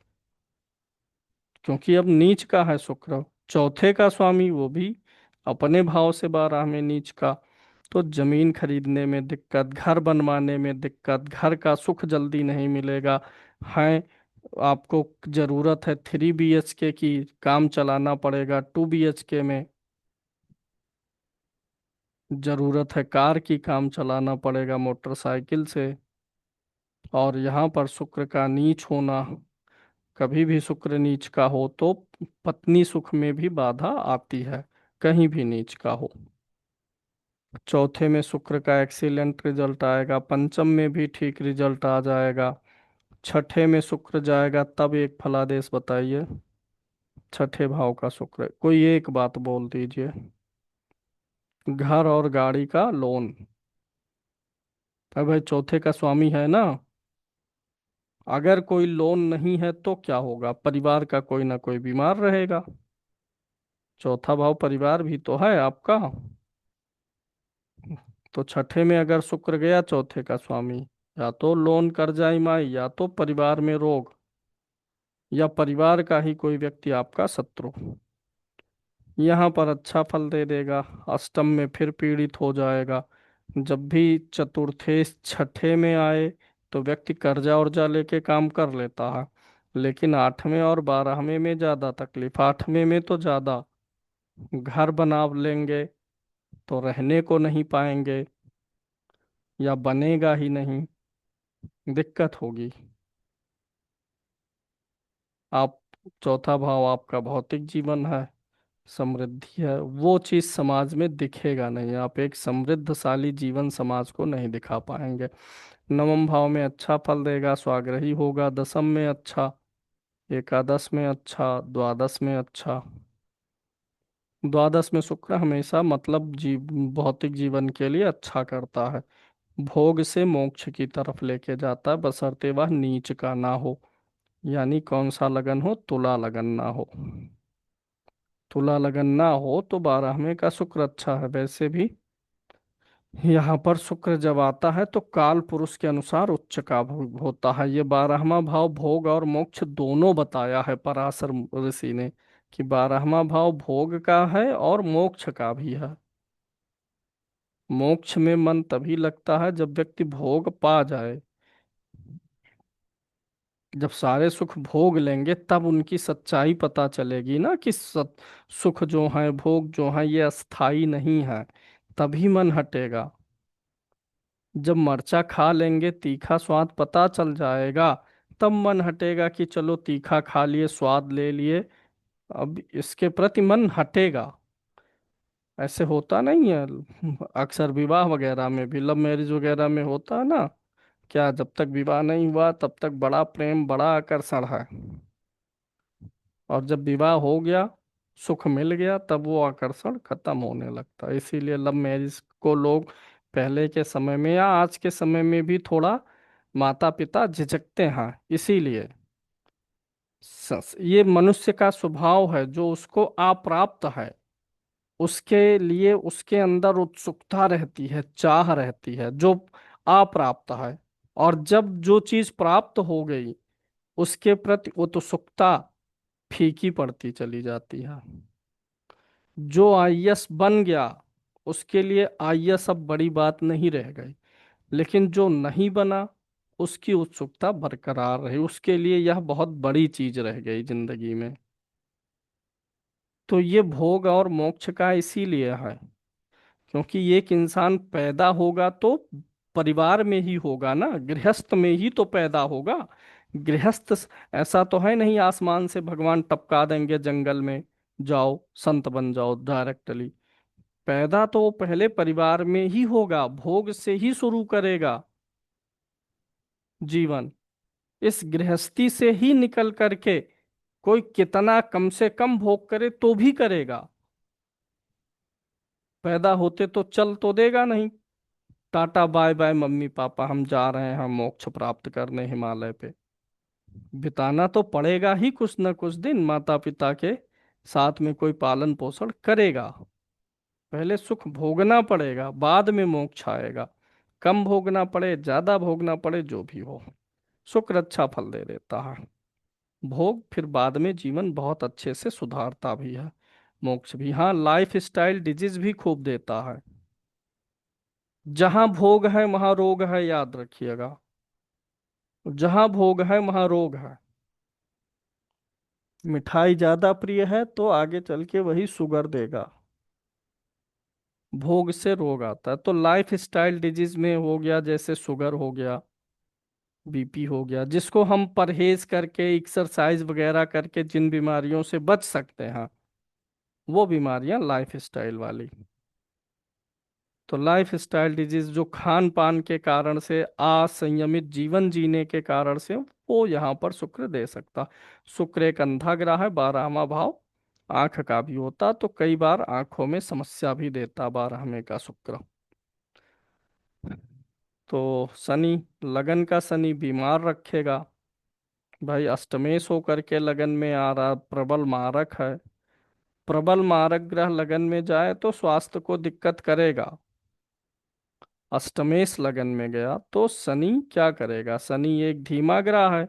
Speaker 1: क्योंकि अब नीच का है शुक्र। चौथे का स्वामी वो भी अपने भाव से 12 में नीच का। तो जमीन खरीदने में दिक्कत, घर बनवाने में दिक्कत, घर का सुख जल्दी नहीं मिलेगा। है, आपको जरूरत है 3 BHK की, काम चलाना पड़ेगा 2 BHK में। जरूरत है कार की, काम चलाना पड़ेगा मोटरसाइकिल से। और यहाँ पर शुक्र का नीच होना, कभी भी शुक्र नीच का हो तो पत्नी सुख में भी बाधा आती है, कहीं भी नीच का हो। चौथे में शुक्र का एक्सीलेंट रिजल्ट आएगा, पंचम में भी ठीक रिजल्ट आ जाएगा। छठे में शुक्र जाएगा, तब एक फलादेश बताइए। छठे भाव का शुक्र, कोई एक बात बोल दीजिए। घर और गाड़ी का लोन। अब भाई चौथे का स्वामी है ना, अगर कोई लोन नहीं है तो क्या होगा? परिवार का कोई ना कोई बीमार रहेगा। चौथा भाव परिवार भी तो है आपका। तो छठे में अगर शुक्र गया, चौथे का स्वामी, या तो लोन कर्जा ईएमआई, या तो परिवार में रोग, या परिवार का ही कोई व्यक्ति आपका शत्रु। यहाँ पर अच्छा फल दे देगा, अष्टम में फिर पीड़ित हो जाएगा। जब भी चतुर्थे छठे में आए तो व्यक्ति कर्जा उर्जा लेके काम कर लेता है, लेकिन आठवें और बारहवें में ज्यादा तकलीफ। आठवें में तो ज्यादा, घर बना लेंगे तो रहने को नहीं पाएंगे, या बनेगा ही नहीं, दिक्कत होगी। आप, चौथा भाव आपका भौतिक जीवन है, समृद्धि है, वो चीज समाज में दिखेगा नहीं। आप एक समृद्धशाली जीवन समाज को नहीं दिखा पाएंगे। नवम भाव में अच्छा फल देगा, स्वाग्रही होगा। दसम में अच्छा, एकादश में अच्छा, द्वादश में अच्छा। द्वादश में शुक्र हमेशा मतलब भौतिक जीवन के लिए अच्छा करता है। भोग से मोक्ष की तरफ लेके जाता है, बशर्ते वह नीच का ना हो। यानी कौन सा लगन हो? तुला लगन ना हो। तुला लगन ना हो तो बारहवें का शुक्र अच्छा है। वैसे भी यहाँ पर शुक्र जब आता है तो काल पुरुष के अनुसार उच्च का होता है। ये बारहवां भाव भोग और मोक्ष दोनों बताया है पराशर ऋषि ने, कि बारहवां भाव भोग का है और मोक्ष का भी है। मोक्ष में मन तभी लगता है जब व्यक्ति भोग पा जाए। जब सारे सुख भोग लेंगे तब उनकी सच्चाई पता चलेगी ना, कि सुख जो है, भोग जो है, ये अस्थाई नहीं है। तभी मन हटेगा। जब मरचा खा लेंगे, तीखा स्वाद पता चल जाएगा, तब मन हटेगा कि चलो तीखा खा लिए, स्वाद ले लिए, अब इसके प्रति मन हटेगा। ऐसे होता नहीं है? अक्सर विवाह वगैरह में भी, लव मैरिज वगैरह में होता है ना, क्या जब तक विवाह नहीं हुआ तब तक बड़ा प्रेम, बड़ा आकर्षण है, और जब विवाह हो गया, सुख मिल गया, तब वो आकर्षण खत्म होने लगता है। इसीलिए लव मैरिज को लोग पहले के समय में या आज के समय में भी थोड़ा माता पिता झिझकते हैं। इसीलिए ये मनुष्य का स्वभाव है, जो उसको अप्राप्त है उसके लिए उसके अंदर उत्सुकता रहती है, चाह रहती है, जो अप्राप्त है। और जब जो चीज प्राप्त हो गई, उसके प्रति उत्सुकता फीकी पड़ती चली जाती है। जो आईएएस बन गया, उसके लिए आईएएस अब बड़ी बात नहीं रह गई, लेकिन जो नहीं बना, उसकी उत्सुकता बरकरार रही, उसके लिए यह बहुत बड़ी चीज रह गई जिंदगी में। तो ये भोग और मोक्ष का इसीलिए है, क्योंकि एक इंसान पैदा होगा तो परिवार में ही होगा ना, गृहस्थ में ही तो पैदा होगा। गृहस्थ ऐसा तो है नहीं आसमान से भगवान टपका देंगे जंगल में, जाओ संत बन जाओ डायरेक्टली। पैदा तो वो पहले परिवार में ही होगा, भोग से ही शुरू करेगा जीवन। इस गृहस्थी से ही निकल करके कोई कितना कम से कम भोग करे तो भी करेगा। पैदा होते तो चल तो देगा नहीं, tata bye bye mummy papa हम जा रहे हैं, हम मोक्ष प्राप्त करने हिमालय पे। बिताना तो पड़ेगा ही कुछ न कुछ दिन, माता पिता के साथ में कोई पालन पोषण करेगा। पहले सुख भोगना पड़ेगा, बाद में मोक्ष आएगा। कम भोगना पड़े, ज्यादा भोगना पड़े, जो भी हो, शुक्र अच्छा फल दे देता है। भोग फिर बाद में जीवन बहुत अच्छे से सुधारता भी है। मोक्ष भी, हाँ, लाइफ स्टाइल डिजीज भी खूब देता है। जहां भोग है वहां रोग है, याद रखिएगा। जहां भोग है वहां रोग है। मिठाई ज्यादा प्रिय है तो आगे चल के वही शुगर देगा। भोग से रोग आता है, तो लाइफ स्टाइल डिजीज में हो गया, जैसे शुगर हो गया, बीपी हो गया, जिसको हम परहेज करके एक्सरसाइज वगैरह करके जिन बीमारियों से बच सकते हैं, वो बीमारियां लाइफ स्टाइल वाली। तो लाइफ स्टाइल डिजीज जो खान पान के कारण से, असंयमित जीवन जीने के कारण से, वो यहाँ पर शुक्र दे सकता। शुक्र एक अंधा ग्रह है, बारहवां भाव आंख का भी होता, तो कई बार आंखों में समस्या भी देता बारहवें का शुक्र। तो शनि, लगन का शनि बीमार रखेगा। भाई अष्टमेश होकर के लगन में आ रहा, प्रबल मारक है। प्रबल मारक ग्रह लगन में जाए तो स्वास्थ्य को दिक्कत करेगा। अष्टमेश लगन में गया तो शनि क्या करेगा? शनि एक धीमा ग्रह है।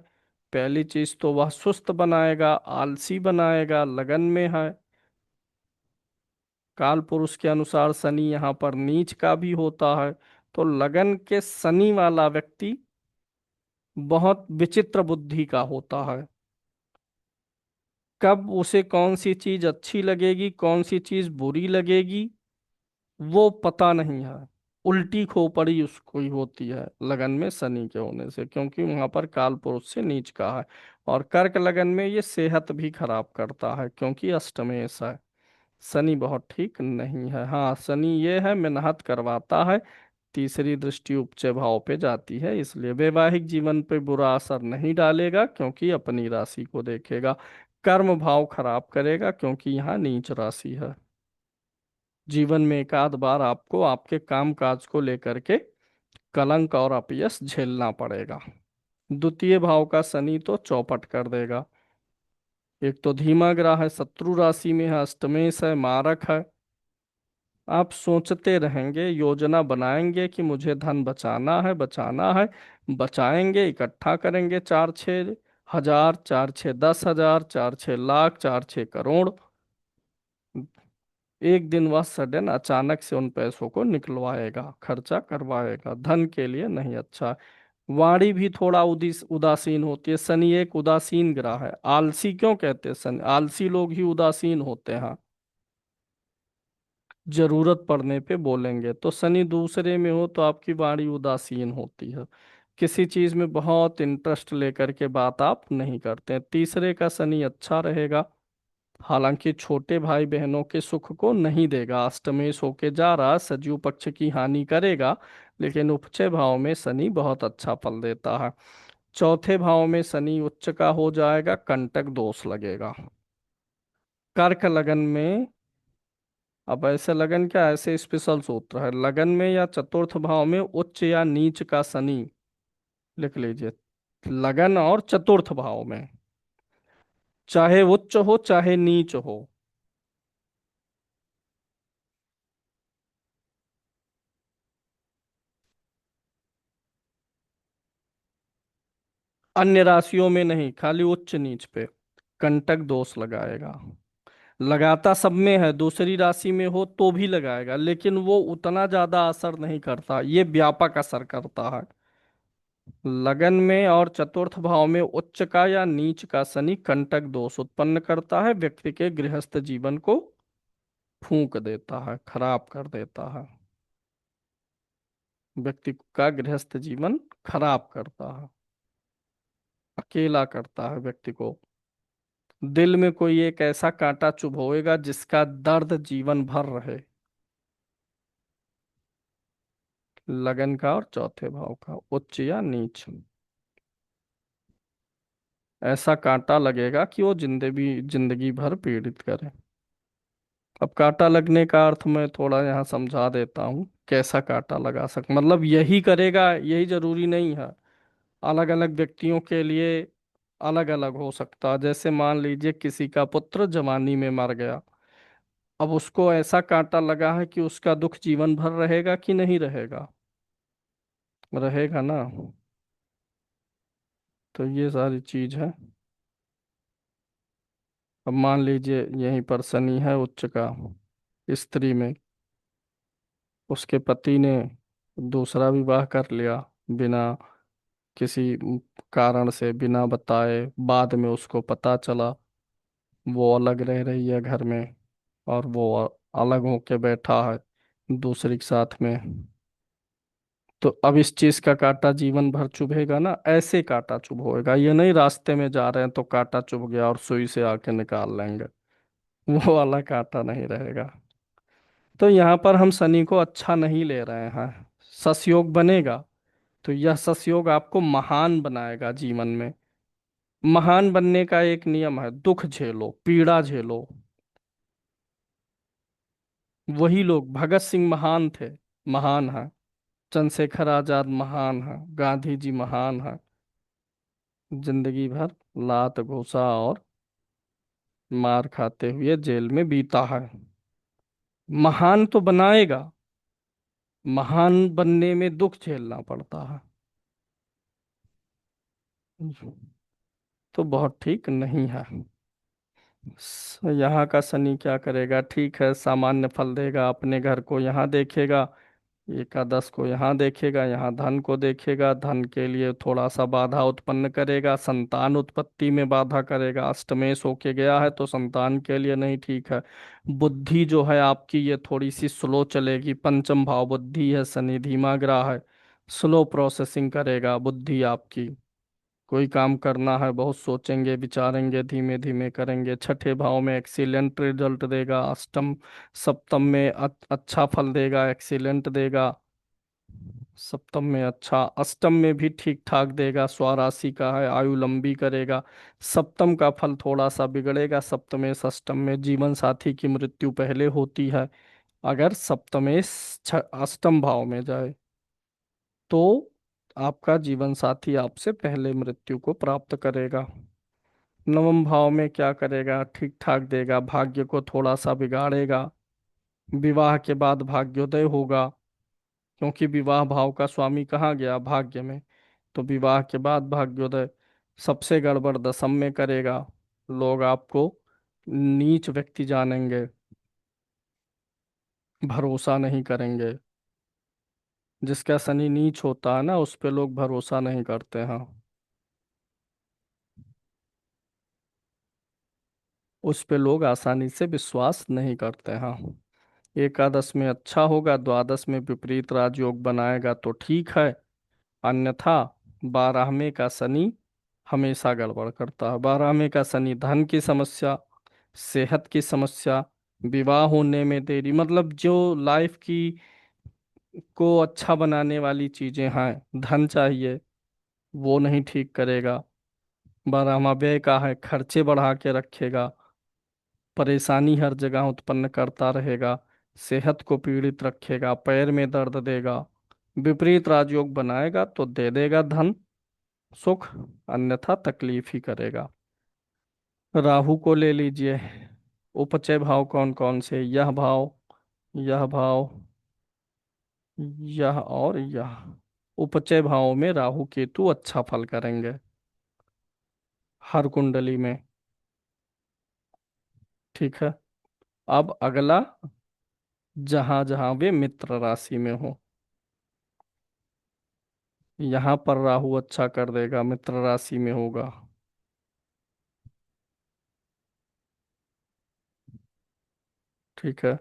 Speaker 1: पहली चीज तो वह सुस्त बनाएगा, आलसी बनाएगा, लगन में है। काल पुरुष के अनुसार शनि यहाँ पर नीच का भी होता है। तो लगन के शनि वाला व्यक्ति बहुत विचित्र बुद्धि का होता है। कब उसे कौन सी चीज अच्छी लगेगी, कौन सी चीज बुरी लगेगी, वो पता नहीं है। उल्टी खोपड़ी उसको ही होती है लगन में शनि के होने से, क्योंकि वहां पर काल पुरुष से नीच का है। और कर्क लगन में ये सेहत भी खराब करता है, क्योंकि अष्टमेश है। शनि बहुत ठीक नहीं है। हाँ, शनि ये है, मेहनत करवाता है। तीसरी दृष्टि उपचय भाव पे जाती है, इसलिए वैवाहिक जीवन पे बुरा असर नहीं डालेगा, क्योंकि अपनी राशि को देखेगा। कर्म भाव खराब करेगा, क्योंकि यहाँ नीच राशि है। जीवन में एक आध बार आपको आपके काम काज को लेकर के कलंक और अपयश झेलना पड़ेगा। द्वितीय भाव का शनि तो चौपट कर देगा। एक तो धीमा ग्रह है, शत्रु राशि में है, अष्टमेश है, मारक है। आप सोचते रहेंगे, योजना बनाएंगे कि मुझे धन बचाना है, बचाना है। बचाएंगे, इकट्ठा करेंगे 4-6 हजार, 4-6 10 हजार, 4-6 लाख, 4-6 करोड़। एक दिन वह सडन अचानक से उन पैसों को निकलवाएगा, खर्चा करवाएगा। धन के लिए नहीं अच्छा। वाणी भी थोड़ा उदासीन होती है। शनि एक उदासीन ग्रह है। आलसी क्यों कहते हैं? शनि आलसी लोग ही उदासीन होते हैं। जरूरत पड़ने पे बोलेंगे। तो शनि दूसरे में हो तो आपकी वाणी उदासीन होती है। किसी चीज में बहुत इंटरेस्ट लेकर के बात आप नहीं करते हैं। तीसरे का शनि अच्छा रहेगा। हालांकि छोटे भाई बहनों के सुख को नहीं देगा। अष्टमेश होके जा रहा, सजीव पक्ष की हानि करेगा। लेकिन उपचय भाव में शनि बहुत अच्छा फल देता है। चौथे भाव में शनि उच्च का हो जाएगा, कंटक दोष लगेगा। कर्क लगन में, अब ऐसे लगन क्या, ऐसे स्पेशल सूत्र है, लगन में या चतुर्थ भाव में उच्च या नीच का शनि। लिख लीजिए, लगन और चतुर्थ भाव में, चाहे उच्च हो चाहे नीच हो। अन्य राशियों में नहीं, खाली उच्च नीच पे कंटक दोष लगाएगा। लगाता सब में है, दूसरी राशि में हो तो भी लगाएगा, लेकिन वो उतना ज्यादा असर नहीं करता, ये व्यापक असर करता है। लगन में और चतुर्थ भाव में उच्च का या नीच का शनि कंटक दोष उत्पन्न करता है, व्यक्ति के गृहस्थ जीवन को फूंक देता है, खराब कर देता है। व्यक्ति का गृहस्थ जीवन खराब करता है, अकेला करता है व्यक्ति को। दिल में कोई एक ऐसा कांटा चुभोएगा जिसका दर्द जीवन भर रहे। लगन का और चौथे भाव का, उच्च या नीच, ऐसा कांटा लगेगा कि वो जिंदगी जिंदगी भर पीड़ित करे। अब कांटा लगने का अर्थ मैं थोड़ा यहाँ समझा देता हूँ। कैसा कांटा लगा मतलब यही करेगा यही जरूरी नहीं है। अलग अलग व्यक्तियों के लिए अलग अलग हो सकता है। जैसे मान लीजिए किसी का पुत्र जवानी में मर गया, अब उसको ऐसा कांटा लगा है कि उसका दुख जीवन भर रहेगा कि नहीं रहेगा? रहेगा ना। तो ये सारी चीज है। अब मान लीजिए यहीं पर शनि है उच्च का, स्त्री में, उसके पति ने दूसरा विवाह कर लिया, बिना किसी कारण से, बिना बताए। बाद में उसको पता चला वो अलग रह रही है घर में, और वो अलग होके बैठा है दूसरी के साथ में। तो अब इस चीज का कांटा जीवन भर चुभेगा ना, ऐसे कांटा चुभोएगा। ये नहीं रास्ते में जा रहे हैं तो कांटा चुभ गया और सुई से आके निकाल लेंगे, वो वाला कांटा नहीं रहेगा। तो यहाँ पर हम शनि को अच्छा नहीं ले रहे हैं। ससयोग बनेगा तो यह ससयोग आपको महान बनाएगा जीवन में। महान बनने का एक नियम है, दुख झेलो, पीड़ा झेलो। वही लोग, भगत सिंह महान थे, महान है। चंद्रशेखर आजाद महान है, गांधी जी महान है। जिंदगी भर लात घूसा और मार खाते हुए जेल में बीता है। महान तो बनाएगा। महान बनने में दुख झेलना पड़ता है। तो बहुत ठीक नहीं है। यहाँ का शनि क्या करेगा? ठीक है, सामान्य फल देगा, अपने घर को यहाँ देखेगा, एकादश को यहाँ देखेगा, यहाँ धन को देखेगा, धन के लिए थोड़ा सा बाधा उत्पन्न करेगा, संतान उत्पत्ति में बाधा करेगा, अष्टमेश होके गया है तो संतान के लिए नहीं ठीक है। बुद्धि जो है आपकी ये थोड़ी सी स्लो चलेगी, पंचम भाव बुद्धि है, शनि धीमा ग्रह है, स्लो प्रोसेसिंग करेगा बुद्धि आपकी। कोई काम करना है बहुत सोचेंगे विचारेंगे, धीमे धीमे करेंगे। छठे भाव में एक्सीलेंट रिजल्ट देगा, अष्टम सप्तम में अच्छा फल देगा, एक्सीलेंट देगा। सप्तम में अच्छा, अष्टम में भी ठीक ठाक देगा, स्वराशि का है, आयु लंबी करेगा। सप्तम का फल थोड़ा सा बिगड़ेगा, अष्टम में जीवन साथी की मृत्यु पहले होती है अगर सप्तमेश अष्टम भाव में जाए तो आपका जीवन साथी आपसे पहले मृत्यु को प्राप्त करेगा। नवम भाव में क्या करेगा? ठीक ठाक देगा, भाग्य को थोड़ा सा बिगाड़ेगा। विवाह के बाद भाग्योदय होगा, क्योंकि विवाह भाव का स्वामी कहाँ गया? भाग्य में। तो विवाह के बाद भाग्योदय। सबसे गड़बड़ दशम में करेगा, लोग आपको नीच व्यक्ति जानेंगे, भरोसा नहीं करेंगे। जिसका शनि नीच होता है ना, उस पे लोग भरोसा नहीं करते हैं। उस पे लोग आसानी से विश्वास नहीं करते हैं। एकादश में अच्छा होगा, द्वादश में विपरीत राजयोग बनाएगा तो ठीक है, अन्यथा 12वें का शनि हमेशा गड़बड़ करता है। 12वें का शनि धन की समस्या, सेहत की समस्या, विवाह होने में देरी, मतलब जो लाइफ की को अच्छा बनाने वाली चीजें हैं, धन चाहिए, वो नहीं ठीक करेगा। 12वां व्यय का है, खर्चे बढ़ा के रखेगा, परेशानी हर जगह उत्पन्न करता रहेगा, सेहत को पीड़ित रखेगा, पैर में दर्द देगा। विपरीत राजयोग बनाएगा तो दे देगा धन सुख, अन्यथा तकलीफ ही करेगा। राहु को ले लीजिए। उपचय भाव कौन कौन से? यह भाव, यह भाव, यह और यह। उपचय भाव में राहु केतु अच्छा फल करेंगे हर कुंडली में। ठीक है। अब अगला, जहां जहां वे मित्र राशि में हो, यहाँ पर राहु अच्छा कर देगा, मित्र राशि में होगा। ठीक है,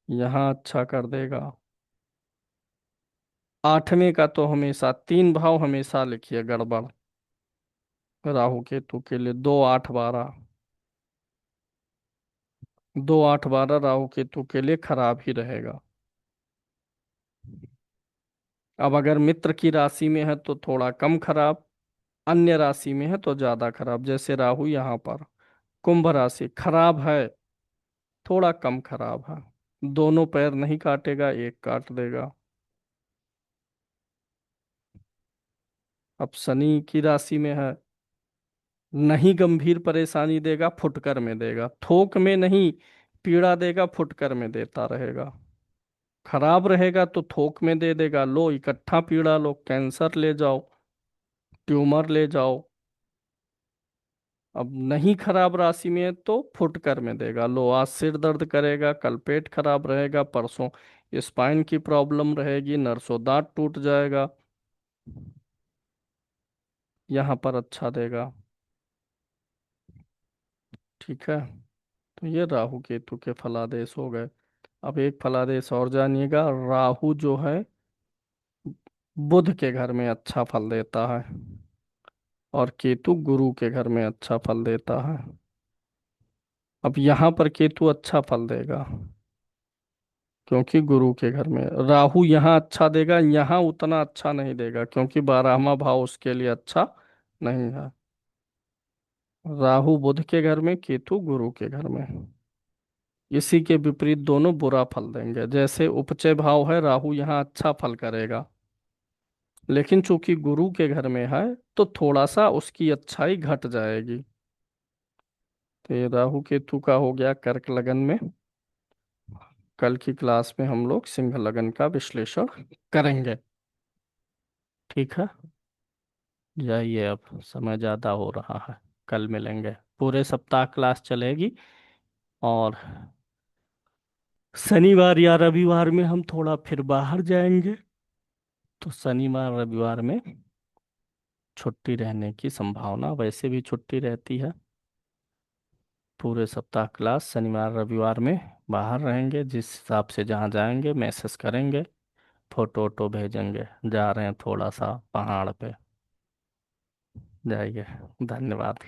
Speaker 1: यहाँ अच्छा कर देगा। 8वें का तो हमेशा, 3 भाव हमेशा लिखिए गड़बड़ राहु केतु के लिए। 2 8 12, 2 8 12 राहु केतु के लिए खराब ही रहेगा। अब अगर मित्र की राशि में है तो थोड़ा कम खराब, अन्य राशि में है तो ज्यादा खराब। जैसे राहु यहाँ पर कुंभ राशि खराब है, थोड़ा कम खराब है। दोनों पैर नहीं काटेगा, एक काट देगा। अब शनि की राशि में है, नहीं गंभीर परेशानी देगा, फुटकर में देगा, थोक में नहीं पीड़ा देगा, फुटकर में देता रहेगा। खराब रहेगा तो थोक में दे देगा, लो इकट्ठा पीड़ा लो, कैंसर ले जाओ, ट्यूमर ले जाओ। अब नहीं खराब राशि में है तो फुटकर में देगा, लो आज सिर दर्द करेगा, कल पेट खराब रहेगा, परसों स्पाइन की प्रॉब्लम रहेगी, नरसों दांत टूट जाएगा। यहाँ पर अच्छा देगा। ठीक है, तो ये राहु केतु के फलादेश हो गए। अब एक फलादेश और जानिएगा, राहु जो है बुध के घर में अच्छा फल देता है और केतु गुरु के घर में अच्छा फल देता है। अब यहाँ पर केतु अच्छा फल देगा क्योंकि गुरु के घर में। राहु यहाँ अच्छा देगा, यहाँ उतना अच्छा नहीं देगा क्योंकि 12वां भाव उसके लिए अच्छा नहीं है। राहु बुध के घर में, केतु गुरु के घर में। इसी के विपरीत दोनों बुरा फल देंगे। जैसे उपचय भाव है, राहु यहाँ अच्छा फल करेगा, लेकिन चूंकि गुरु के घर में है तो थोड़ा सा उसकी अच्छाई घट जाएगी। तो ये राहु केतु का हो गया कर्क लगन में। कल की क्लास में हम लोग सिंह लगन का विश्लेषण करेंगे। ठीक है। जाइए, अब समय ज़्यादा हो रहा है। कल मिलेंगे। पूरे सप्ताह क्लास चलेगी। और शनिवार या रविवार में हम थोड़ा फिर बाहर जाएंगे। तो शनिवार रविवार में छुट्टी रहने की संभावना, वैसे भी छुट्टी रहती है। पूरे सप्ताह क्लास शनिवार रविवार में बाहर रहेंगे। जिस हिसाब से जहाँ जाएंगे मैसेज करेंगे, फोटो वोटो भेजेंगे। जा रहे हैं थोड़ा सा पहाड़ पे। जाइए। धन्यवाद।